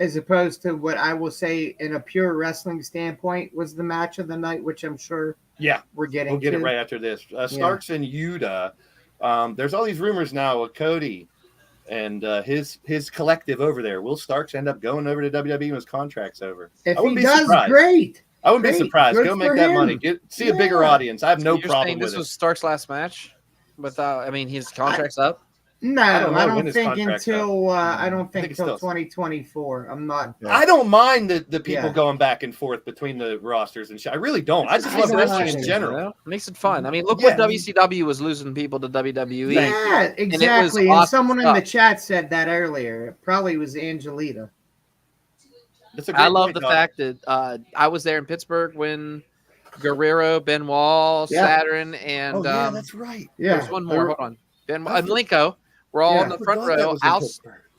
as opposed to what I will say in a pure wrestling standpoint was the match of the night, which I'm sure we'll get it right after this. Starks and Yuta. There's all these rumors now with Cody and his collective over there. Will Starks end up going over to WWE when his contract's over? If he does, great. I wouldn't be surprised. Go make that money. See a bigger audience. I have no problem with it. This was Stark's last match? His contract's up? No, I don't think until 2024. I'm not. I don't mind the people going back and forth between the rosters and shit. I really don't. I just love wrestling in general. It makes it fun. I mean, look what WCW was losing people to WWE. Yeah, exactly. And someone in the chat said that earlier. It probably was Angelita. I love the fact that I was there in Pittsburgh when Guerrero, Benoit, Saturn, and that's right. There's one more. Hold on, Benoit and Malenko were all in the front row.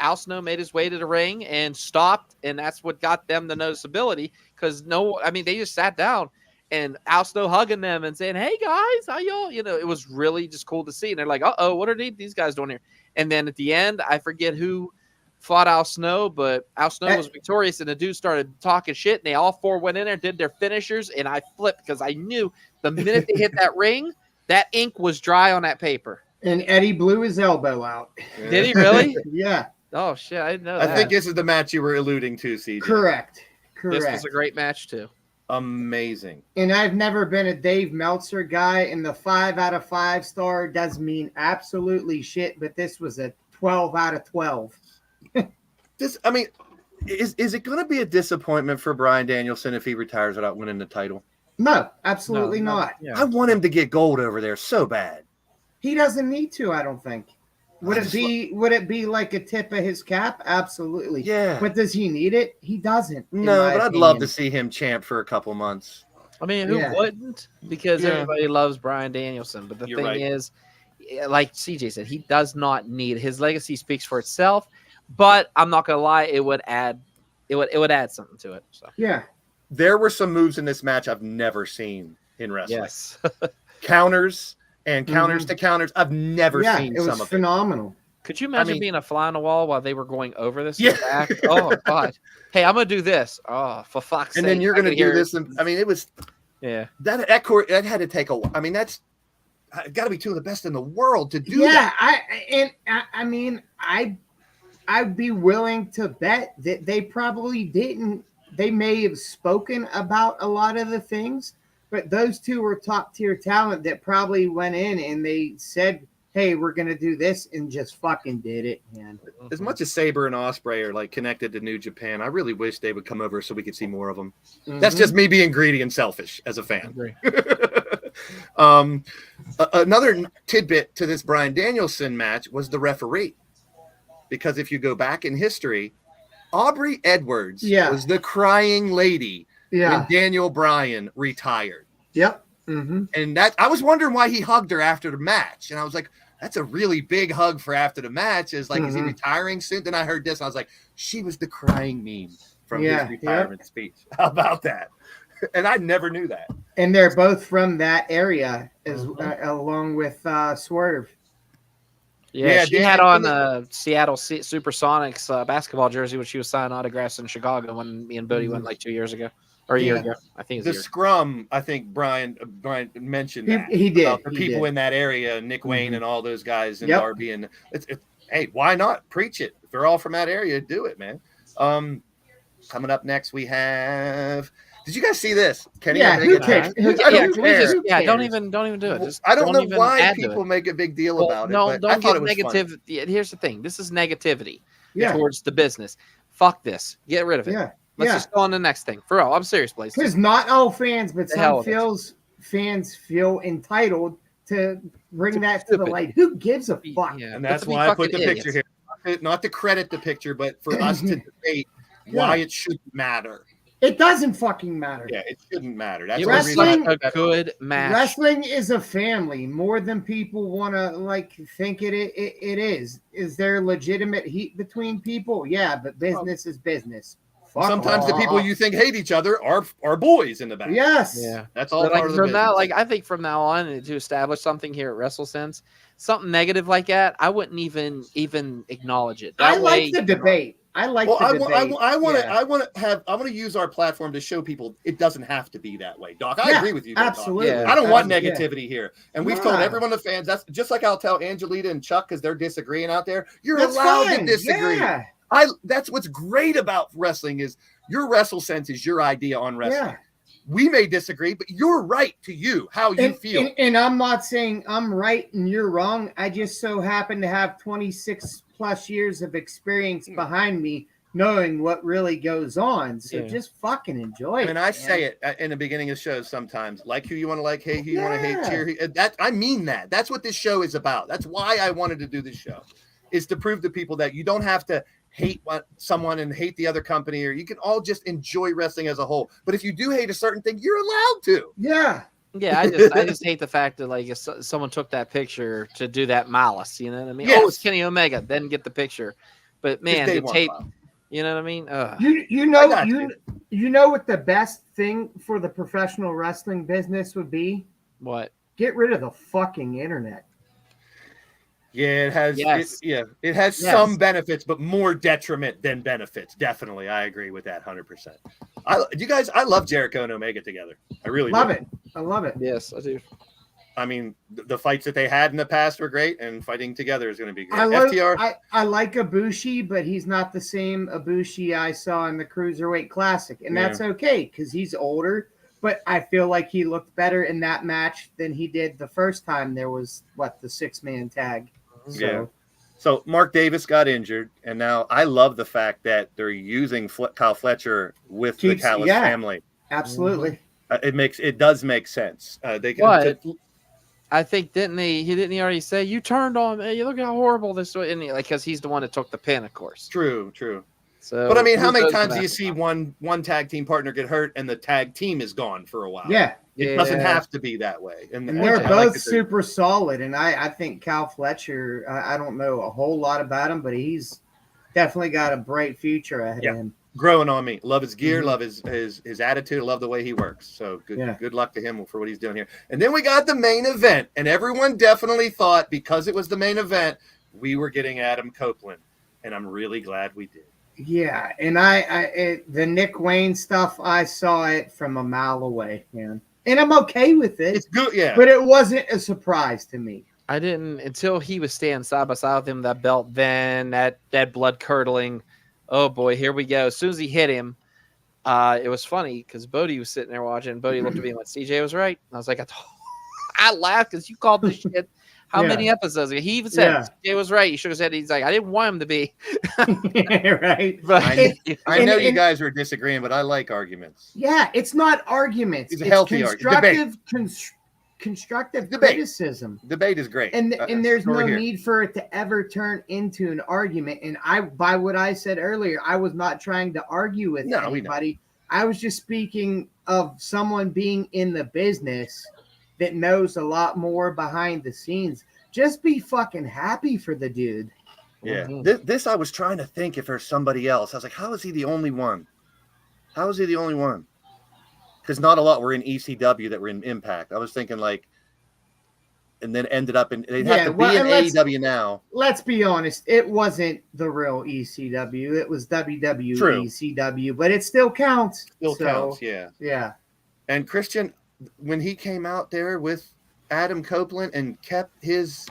Al Snow made his way to the ring and stopped, and that's what got them the noticeability. Because they just sat down, and Al Snow hugging them and saying, "Hey guys, how y'all?" It was really just cool to see. And they're like, "Uh-oh, what are these guys doing here?" And then at the end, I forget who fought Al Snow, but Al Snow was victorious, and the dude started talking shit, and they all four went in there, did their finishers, and I flipped because I knew the minute they hit that ring, that ink was dry on that paper. And Eddie blew his elbow out. Did he really? Yeah. Oh, shit, I didn't know that. I think this is the match you were alluding to, CJ. Correct. This was a great match, too. Amazing. And I've never been a Dave Meltzer guy, and the 5 out of 5 star does mean absolutely shit, but this was a 12 out of 12. Is it going to be a disappointment for Bryan Danielson if he retires without winning the title? No, absolutely not. I want him to get gold over there so bad. He doesn't need to, I don't think. Would it be like a tip of his cap? Absolutely. Yeah. But does he need it? He doesn't. No, but I'd love to see him champ for a couple months. I mean, who wouldn't? Because everybody loves Bryan Danielson. But the thing is, like CJ said, he does not need it. His legacy speaks for itself. But I'm not gonna lie, it would add something to it. So there were some moves in this match I've never seen in wrestling. Yes. Counters and counters to counters. I've never seen some of it. It was phenomenal. Could you imagine being a fly on the wall while they were going over this? Yeah. Back? Oh God. Hey, I'm gonna do this. Oh, for fuck's sake! And then you're gonna do this. And I mean, it was. Yeah. That had to take a. I mean, that's got to be two of the best in the world to do that. I mean, I'd be willing to bet that they probably didn't. They may have spoken about a lot of the things, but those two were top tier talent that probably went in and they said, "Hey, we're gonna do this," and just fucking did it, man. As much as Sabre and Ospreay are like connected to New Japan, I really wish they would come over so we could see more of them. Mm-hmm. That's just me being greedy and selfish as a fan. Another tidbit to this Bryan Danielson match was the referee, because if you go back in history, Aubrey Edwards was the crying lady when Daniel Bryan retired. Yep. Mm-hmm. And that I was wondering why he hugged her after the match, and I was like, that's a really big hug for after the match. Is like, is he retiring soon? Then I heard this, and I was like, she was the crying meme from his retirement speech. How about that? And I never knew that. And they're both from that area, as along with Swerve. Yeah, she had on the Seattle Supersonics basketball jersey when she was signing autographs in Chicago when me and Bodie went like 2 years ago. Or a year ago, I think. The scrum, I think Brian mentioned that. He did. About the people in that area, Nick Wayne and all those guys in Darby. And hey, why not preach it? If they're all from that area, do it, man. Coming up next, we have. Did you guys see this? Kenny who cares? Don't even do it. Just I don't know why people make a big deal about it. But I thought it was negative. Here's the thing. This is negativity towards the business. Fuck this. Get rid of it. Yeah. Let's just go on to the next thing. For real, I'm serious, please. Because not all fans, but some fans feel entitled to bring that to the light. Who gives a fuck? Yeah, and that's why I put the picture here. Not to credit the picture, but for us to debate why it shouldn't matter. It doesn't fucking matter. Yeah, it shouldn't matter. That's wrestling. A good match. Wrestling is a family more than people want to think it is. Is there legitimate heat between people? Yeah, but business is business. Sometimes the people you think hate each other are boys in the back. Yes. Yeah. That's all part of the business. I think from now on, to establish something here at WrestleSense, something negative like that, I wouldn't even acknowledge it. I like the debate. I want to use our platform to show people it doesn't have to be that way, Doc. I agree with you. Absolutely. Yeah, I don't want negativity here. And we've told everyone, the fans, that's just like I'll tell Angelita and Chuck, because they're disagreeing out there. You're allowed to disagree. Yeah. That's what's great about wrestling is your WrestleSense is your idea on wrestling. Yeah. We may disagree, but you're right to how you feel. And I'm not saying I'm right and you're wrong. I just so happen to have 26 plus years of experience behind me knowing what really goes on. So just fucking enjoy it. And I say it in the beginning of shows sometimes, like who you want to like, hate who you want to hate, cheer. I mean that. That's what this show is about. That's why I wanted to do this show, is to prove to people that you don't have to hate someone and hate the other company, or you can all just enjoy wrestling as a whole. But if you do hate a certain thing, you're allowed to. Yeah. Yeah, I just hate the fact that if someone took that picture to do that malice, you know what I mean? Yes. Oh, it's Kenny Omega, then get the picture. But man, the tape, you know what I mean? You know what the best thing for the professional wrestling business would be? What? Get rid of the fucking internet. Yeah, it has. It has some benefits, but more detriment than benefits. Definitely, I agree with that 100%. I love Jericho and Omega together. I really love it. I love it. Yes, I do. I mean, the fights that they had in the past were great, and fighting together is going to be great. I like Ibushi, but he's not the same Ibushi I saw in the Cruiserweight Classic, and that's okay because he's older. But I feel like he looked better in that match than he did the first time there was the 6-man tag. So Mark Davis got injured, and now I love the fact that they're using Kyle Fletcher with the Callis family. Absolutely, it does make sense. They can. But I think didn't he already say you turned on me? You look how horrible this was, because he's the one that took the pin, of course. True. So, but I mean, how many times do you see one tag team partner get hurt and the tag team is gone for a while? Yeah. It doesn't have to be that way. And they're both super solid. And I think Cal Fletcher, I don't know a whole lot about him, but he's definitely got a bright future ahead of him. Growing on me. Love his gear, love his attitude, love the way he works. So good luck to him for what he's doing here. And then we got the main event. And everyone definitely thought, because it was the main event, we were getting Adam Copeland, and I'm really glad we did. Yeah, and the Nick Wayne stuff, I saw it from a mile away, man. And I'm okay with it. It's good, yeah. But it wasn't a surprise to me. I didn't until he was standing side by side with him, that belt, then that blood curdling. Oh boy, here we go. As soon as he hit him, it was funny because Bodie was sitting there watching, and Bodie looked at me and went, CJ was right. And I was like, I laughed because you called this shit how many episodes ago? He even said CJ was right. He shook his head. He's like, I didn't want him to be. Right. But I know you guys were disagreeing, but I like arguments. Yeah, it's not arguments. It's a healthy constructive constructive criticism. Debate is great. And there's no need for it to ever turn into an argument. And by what I said earlier, I was not trying to argue with anybody. I was just speaking of someone being in the business that knows a lot more behind the scenes. Just be fucking happy for the dude. Yeah. This I was trying to think if there's somebody else. I was like, how is he the only one? How is he the only one? Because not a lot were in ECW that were in Impact. I was thinking like, and then ended up in, they'd have to be in AEW now. Let's be honest. It wasn't the real ECW. It was WWE ECW, but it still counts. Still counts, yeah. Yeah. And Christian, when he came out there with Adam Copeland and kept his,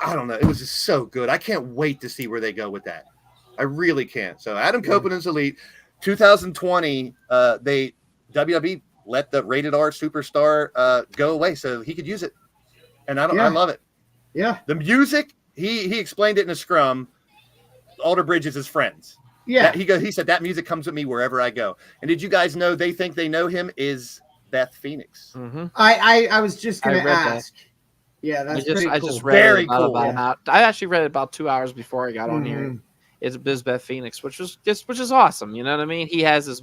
I don't know, it was just so good. I can't wait to see where they go with that. I really can't. So Adam Copeland's elite. 2020, WWE let the rated R superstar go away so he could use it. And I love it. Yeah. The music, he explained it in a scrum. Alder Bridge is his friends. Yeah. He said that music comes with me wherever I go. And did you guys know they think they know him is Beth Phoenix? Mm-hmm. I was just going to ask. That. Yeah, that's pretty cool. I just read about I actually read it about 2 hours before I got on here. It's Beth Phoenix, which is awesome. You know what I mean? He has his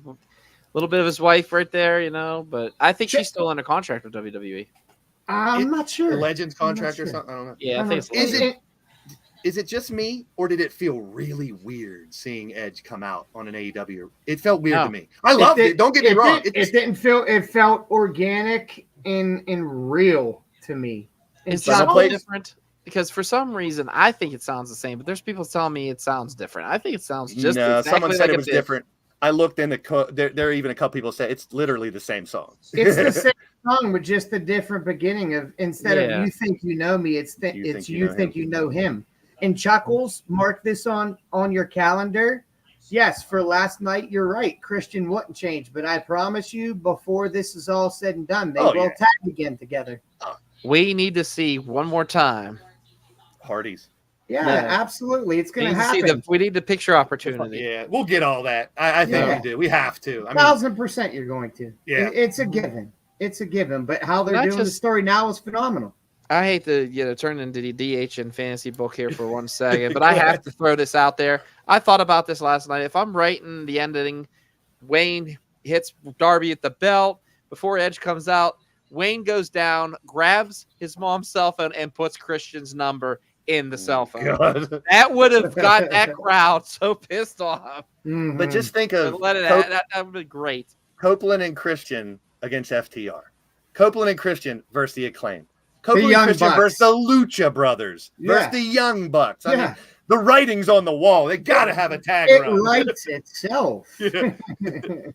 little bit of his wife right there, you know, but I think she's still under contract with WWE. I'm not sure. The Legends contract or something? I don't know. Yeah, I think it's Is it just me, or did it feel really weird seeing Edge come out on an AEW? It felt weird to me. I loved it. Don't get me wrong. It didn't feel. It felt organic and real to me. It's something different because for some reason I think it sounds the same, but there's people telling me it sounds different. I think it sounds just exactly someone said like it was different. I looked into there are even a couple people say it's literally the same song. It's the same song with just a different beginning of instead of you think you know me, it's you think you know him. And Chuckles, mark this on your calendar. Yes, for last night, you're right. Christian wouldn't change, but I promise you, before this is all said and done, they will tag again together. We need to see one more time. Hardys. Yeah, absolutely. It's going to happen. We need the picture opportunity. Yeah, we'll get all that. I think we do. We have to. 1,000% you're going to. Yeah. It's a given. It's a given. But how they're doing the story now is phenomenal. I hate to turn into the DH and fantasy book here for 1 second, but I have to throw this out there. I thought about this last night. If I'm writing the ending, Wayne hits Darby at the belt. Before Edge comes out, Wayne goes down, grabs his mom's cell phone, and puts Christian's number in the cell phone. God. That would have got that crowd so pissed off. Mm-hmm. But just think of that would be great. Copeland and Christian against FTR. Copeland and Christian versus the Acclaim. Copeland and Christian versus the Lucha Brothers versus the Young Bucks. I mean, the writing's on the wall. They got to have a tag run. It writes itself. And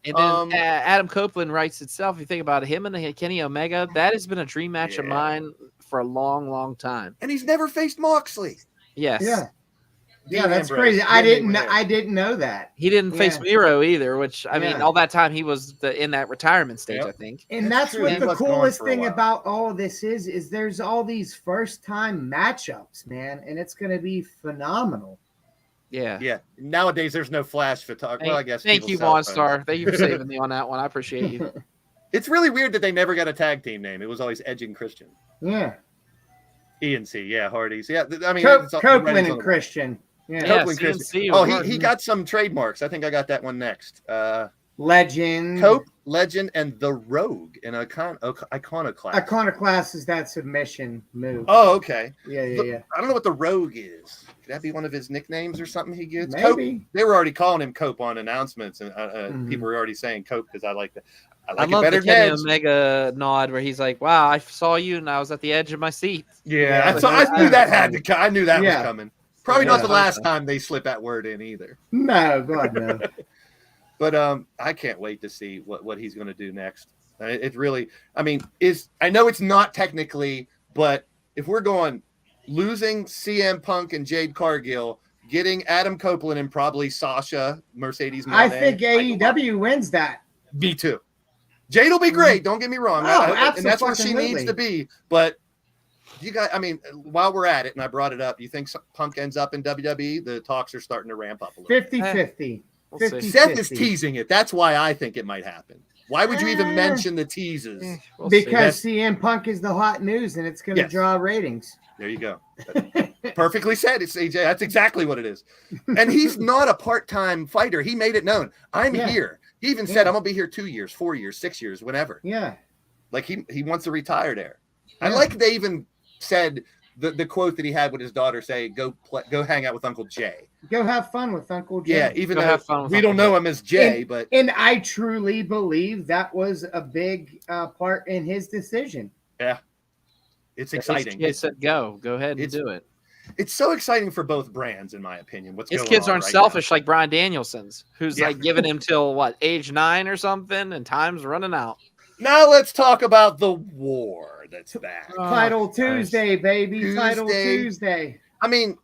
then Adam Copeland writes itself. You think about him and Kenny Omega, that has been a dream match of mine for a long, long time. And he's never faced Moxley. Yes. Yeah, that's crazy. I didn't know that. He didn't face Miro either, which I mean, all that time he was in that retirement stage, I think. And that's what the coolest thing about all of this is there's all these first time matchups, man, and it's going to be phenomenal. Yeah. Yeah. Nowadays there's no flash photography. Well, I guess. Thank you, Monstar. Thank you for saving me on that one. I appreciate you. It's really weird that they never got a tag team name. It was always Edge and Christian. Yeah. ENC, Hardys. Yeah, I mean Copeland and Christian. Yeah, Copeland Christian. Oh, he got some trademarks. I think I got that one next. Legend. Cope, Legend, and the Rogue in Iconoclast. Iconoclast is that submission move. Oh, okay. Yeah. I don't know what the Rogue is. Could that be one of his nicknames or something he gets? Maybe. Cope, they were already calling him Cope on announcements, and people were already saying Cope because I like that. I love the Kenny Omega nod where he's like, "Wow, I saw you and I was at the edge of my seat." Yeah, I knew that had to. I knew that was coming. Probably not the last time they slip that word in either. No, God no. But I can't wait to see what he's going to do next. It really, I mean, I know it's not technically, but if we're going losing CM Punk and Jade Cargill, getting Adam Copeland and probably Sasha Mercedes Moné, I think AEW wins that. Me too. Jade will be great. Don't get me wrong. And that's where she needs to be. But you guys, I mean, while we're at it, and I brought it up, you think Punk ends up in WWE? The talks are starting to ramp up a little 50-50. Seth is teasing it. That's why I think it might happen. Why would you even mention the teases? Because CM Punk is the hot news, and it's going to draw ratings. There you go. Perfectly said. It's AJ. That's exactly what it is. And he's not a part-time fighter. He made it known. I'm here. He even said, I'm going to be here 2 years, 4 years, 6 years, whenever. Yeah. Like he wants to retire there. I like they even said the quote that he had with his daughter say, go hang out with Uncle Jay. Go have fun with Uncle Jay. Yeah, even though we don't know him as Jay. And I truly believe that was a big part in his decision. Yeah. It's exciting. He said, go ahead and do it. It's so exciting for both brands, in my opinion. His kids aren't selfish like Bryan Danielson's, who's like giving him till age 9 or something, and time's running out. Now let's talk about the war that's back. Title Tuesday, baby. Title Tuesday. I mean,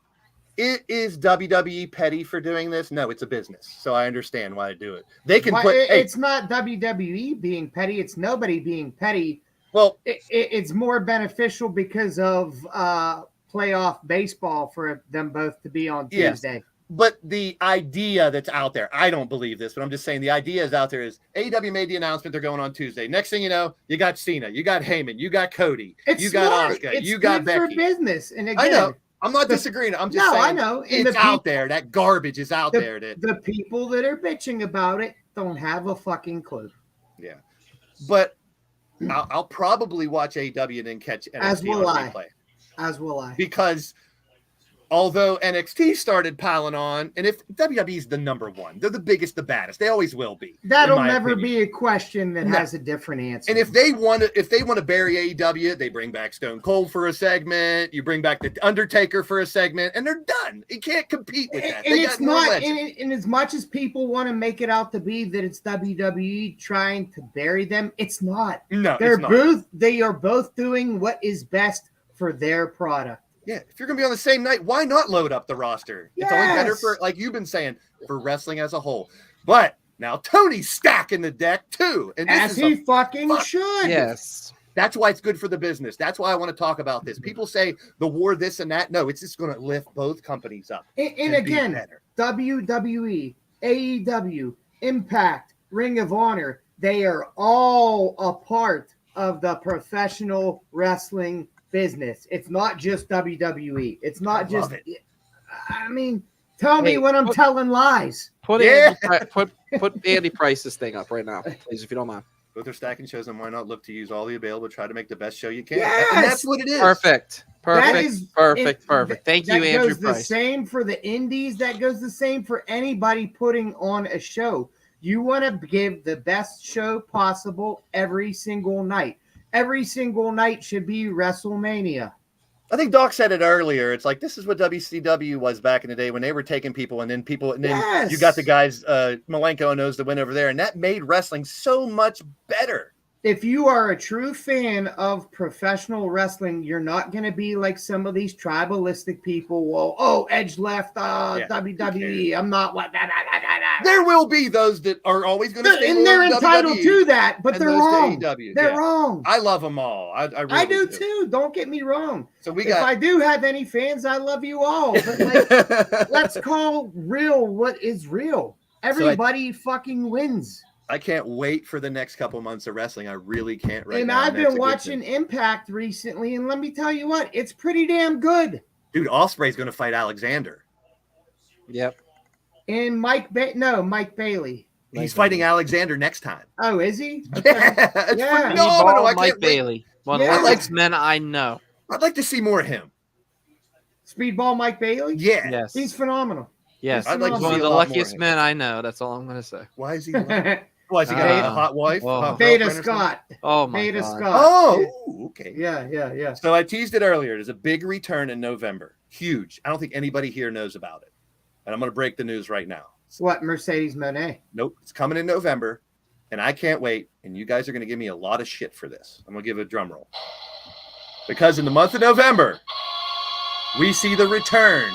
is WWE petty for doing this? No, it's a business, so I understand why they do it. They can it's not WWE being petty. It's nobody being petty. Well, it's more beneficial because of playoff baseball for them both to be on Tuesday. But the idea that's out there, I don't believe this, but I'm just saying the idea is out there is AEW made the announcement they're going on Tuesday. Next thing you know, you got Cena, you got Heyman, you got Cody, you got Asuka, you got Becky. For business. And again, I know. I'm not disagreeing. I'm just saying I know. And it's out there. That garbage is out there. The people that are bitching about it don't have a fucking clue. Yeah. But I'll probably watch AEW and then catch NXT As will on I. replay. As will I. Because although NXT started piling on, and if WWE's the number one, they're the biggest, the baddest. They always will be. That'll never be a question that has a different answer. And if they want to bury AEW, they bring back Stone Cold for a segment. You bring back the Undertaker for a segment, and they're done. You can't compete with that. And it's not. And as much as people want to make it out to be that it's WWE trying to bury them, it's not. No, They are both doing what is best for their product. Yeah, if you're going to be on the same night, why not load up the roster? It's only better for, like you've been saying, for wrestling as a whole. But now Tony's stacking the deck too. And as he fucking should. Yes. That's why it's good for the business. That's why I want to talk about this. People say the war, this and that. No, it's just going to lift both companies up. And again, WWE, AEW, Impact, Ring of Honor, they are all a part of the professional wrestling business. It's not just WWE. It's not just. I mean, tell me when I'm telling lies. Put Andy Price's thing up right now, please, if you don't mind. Both are stacking shows, and why not look to use all the available, try to make the best show you can. Yes! And that's what it is. Perfect. Thank you, Andrew Price. That goes the same for the indies. That goes the same for anybody putting on a show. You want to give the best show possible every single night. Every single night should be WrestleMania. I think Doc said it earlier. It's like this is what WCW was back in the day when they were taking people, and then you got the guys Malenko and those that went over there, and that made wrestling so much better. If you are a true fan of professional wrestling, you're not going to be like some of these tribalistic people. Well, Edge left WWE. I'm not what. There will be those that are always going to stay and they're entitled WWE, to that, but they're wrong. They're wrong. I love them all. I really do too. Don't get me wrong. So if I do have any fans, I love you all. But let's call real what is real. Everybody fucking wins. I can't wait for the next couple months of wrestling. I really can't right now. And I've been watching Impact recently, and let me tell you what, it's pretty damn good. Dude, Ospreay's going to fight Alexander. Yep. And Mike Bailey. He's fighting Alexander next time. Oh, is he? Okay. It's phenomenal. Mike Bailey. One of the luckiest men I know. I'd like to see more of him. Speedball Mike Bailey? Yeah. Yes. He's phenomenal. Yes. I'd like to see one of the luckiest men I know. That's all I'm going to say. Why is he? Why has he got a hot wife? Oh. Hot Beta girlfriend or something? Scott. Oh my Beta God. Scott. Oh, okay. Yeah. So I teased it earlier. There's a big return in November. Huge. I don't think anybody here knows about it. And I'm going to break the news right now. What, Mercedes Moné? Nope. It's coming in November. And I can't wait. And you guys are going to give me a lot of shit for this. I'm going to give a drum roll. Because in the month of November, we see the return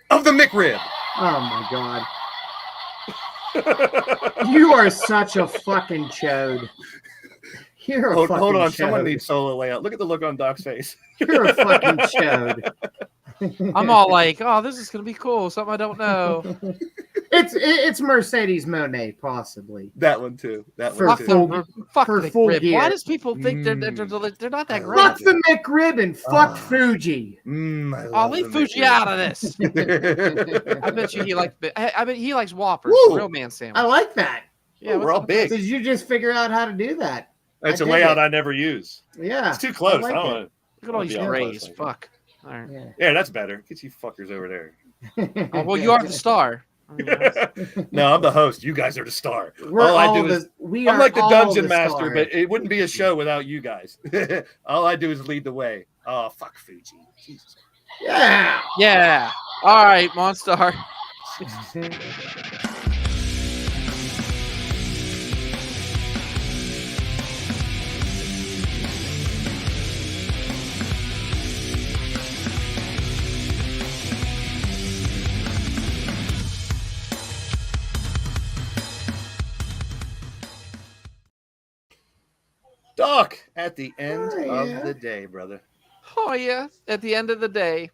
of the McRib. Oh my God. You are such a fucking chode. You're a fucking Hold on. chode. Someone needs solo layout. Look at the look on Doc's face. You're a fucking chode. I'm all like, oh, this is gonna be cool. Something I don't know. It's Mercedes Moné, possibly. That one too. That For one full- too. Fuck for the full McRib. gear. Why does people think they're not that great? Fuck the McRib and fuck Oh. Fuji. I Oh, love leave the Fuji McRib. out of this. I bet you he likes. I bet he likes Whoppers, Woo. real man sandwich. I like that. Yeah, we're all big. Did you just figure out how to do that? It's I a dig layout it. I never use. Yeah. It's too close. I like I don't it. want Look at all these Yeah. grays. Fuck. All right. Yeah. Yeah, that's better. Get you fuckers over there. Oh, well, you are the star. I mean, No, I'm the host. You guys are the star. We're All I all do is we I'm are like the all dungeon the master, stars. but it wouldn't be a show without you guys. All I do is lead the way. Oh, fuck Fuji. Jesus. Yeah. yeah. All right, Monstar. Doc, at the end Oh, yeah. of the day, brother. Oh yeah. At the end of the day,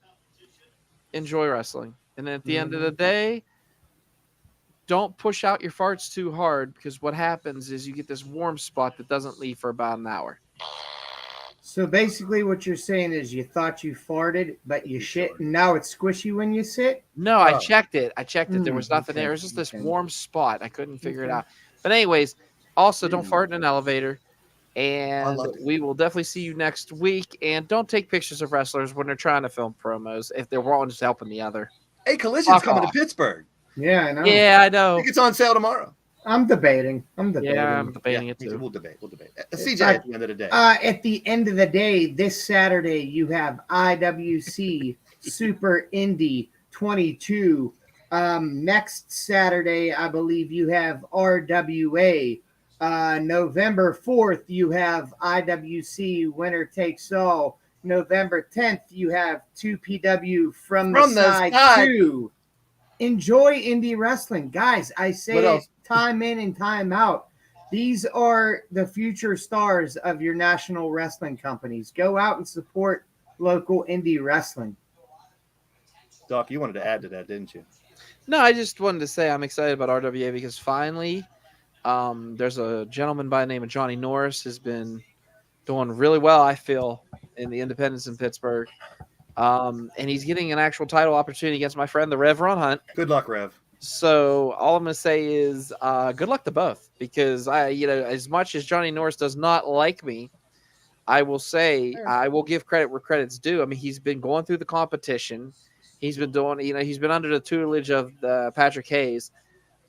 enjoy wrestling, and at the end of the day, don't push out your farts too hard, because what happens is you get this warm spot that doesn't leave for about an hour. So basically, what you're saying is you thought you farted, but you shit, and now it's squishy when you sit. No, I Oh. checked it. There was nothing okay, there. It was just this okay. warm spot. I couldn't figure it Okay. out. But anyways, also don't fart in an elevator. I And love it. we will definitely see you next week. And don't take pictures of wrestlers when they're trying to film promos if they're one just helping the other. Hey, Collision's Fuck coming off. to Pittsburgh. Yeah, I know. Yeah, I I know. think it's on sale tomorrow. I'm debating. I'm debating. Yeah, I'm debating it me too. We'll debate. It's CJ like- at the end of the day. At the end of the day, this Saturday, you have IWC Super Indy 22. Next Saturday, I believe you have RWA. November 4th, you have IWC Winner Takes All. November 10th, you have 2PW from the side 2. Enjoy indie wrestling. Guys, I say What it else? time in and time out. These are the future stars of your national wrestling companies. Go out and support local indie wrestling. Doc, you wanted to add to that, didn't you? No, I just wanted to say I'm excited about RWA because finally there's a gentleman by the name of Johnny Norris has been doing really well, I feel, in the independents in Pittsburgh. And he's getting an actual title opportunity against my friend, the Rev Ron Hunt. Good luck, Rev. So all I'm going to say is good luck to both, because as much as Johnny Norris does not like me, I will say I will give credit where credit's due. I mean, he's been going through the competition. He's been doing, he's been under the tutelage of Patrick Hayes,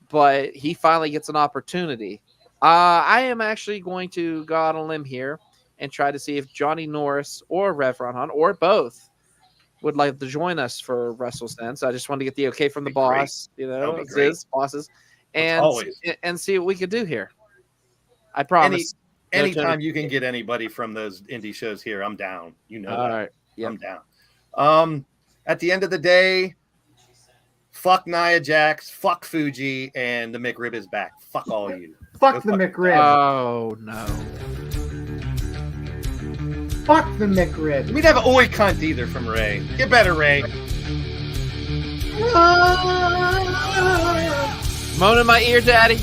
but he finally gets an opportunity. I am actually going to go out on a limb here and try to see if Johnny Norris or Rev Ron Hunt or both would like to join us for WrestleSense. I just wanted to get the okay from the Be great. boss, That'd be it's great. his bosses, and always. see what we could do here. I promise. Anytime you can get anybody from those indie shows here, I'm down. You know All that. right. Yep. I'm down. At the end of the day, fuck Nia Jax, fuck Fuji, and the McRib is back. Fuck all you. Fuck Go the fuck- McRib. Oh no. Fuck the We McRib. didn't have an oi cunt either from Ray. Get better, Ray. Moan in my ear, Daddy.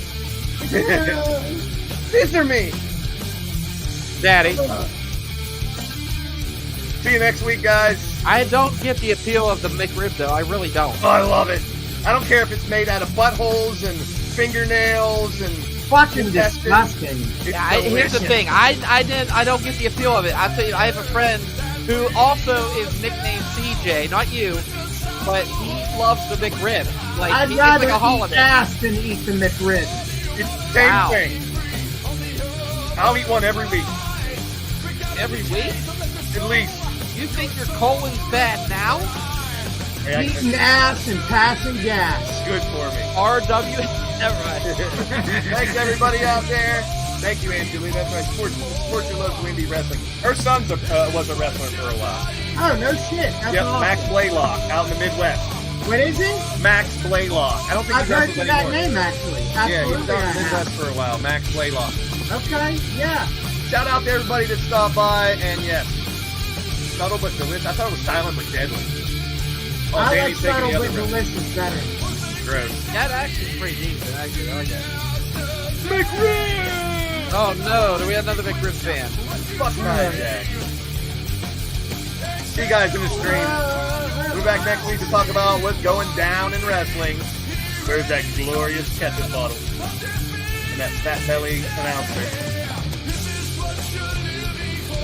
Scissor me. Daddy. See you next week, guys. I don't get the appeal of the McRib though. I really don't. Oh, I love it. I don't care if it's made out of buttholes and fingernails and Fucking Intestines. disgusting. it's Yeah, here's the delicious. thing. I don't get the appeal of it. I tell you, I have a friend who also is nicknamed CJ, not you, but he loves the McRib. Like, I'd it's rather like a eat holiday. ass than eat the McRib. It's the same Wow. thing. I'll eat one every week, Every week? at least. You think your colon's bad now? Hey, Eating ass and passing gas. good for me. RW. Never mind. Thanks everybody out there. Thank you, Angelina. That's right. Support your local indie wrestling. Her son was a wrestler for a while. Oh, no shit. That's Yep, awesome. Max Blaylock out in the Midwest. What is it? Max Blaylock. I don't think I've he heard wrestles that anymore. name, actually. Yeah, he was Absolutely, out in I the Midwest for a while. Max Blaylock. have. Okay, yeah. Shout out to everybody that stopped by, and yes, subtle but delicious. I thought it was silent but deadly. Oh, I Danny's like taking the subtle other but road. delicious better. Gross. That actually is pretty decent. Actually, I like that. McRib! Oh no, do we have another McRib fan? Fuck my Jack. See you guys in the stream. We'll be back next week to talk about what's going down in wrestling. Where's that glorious ketchup bottle? And that fat belly announcer.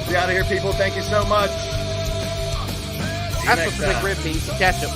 Be out of here, people. Thank you so much. See you That's next what the time. McRib means. Ketchup.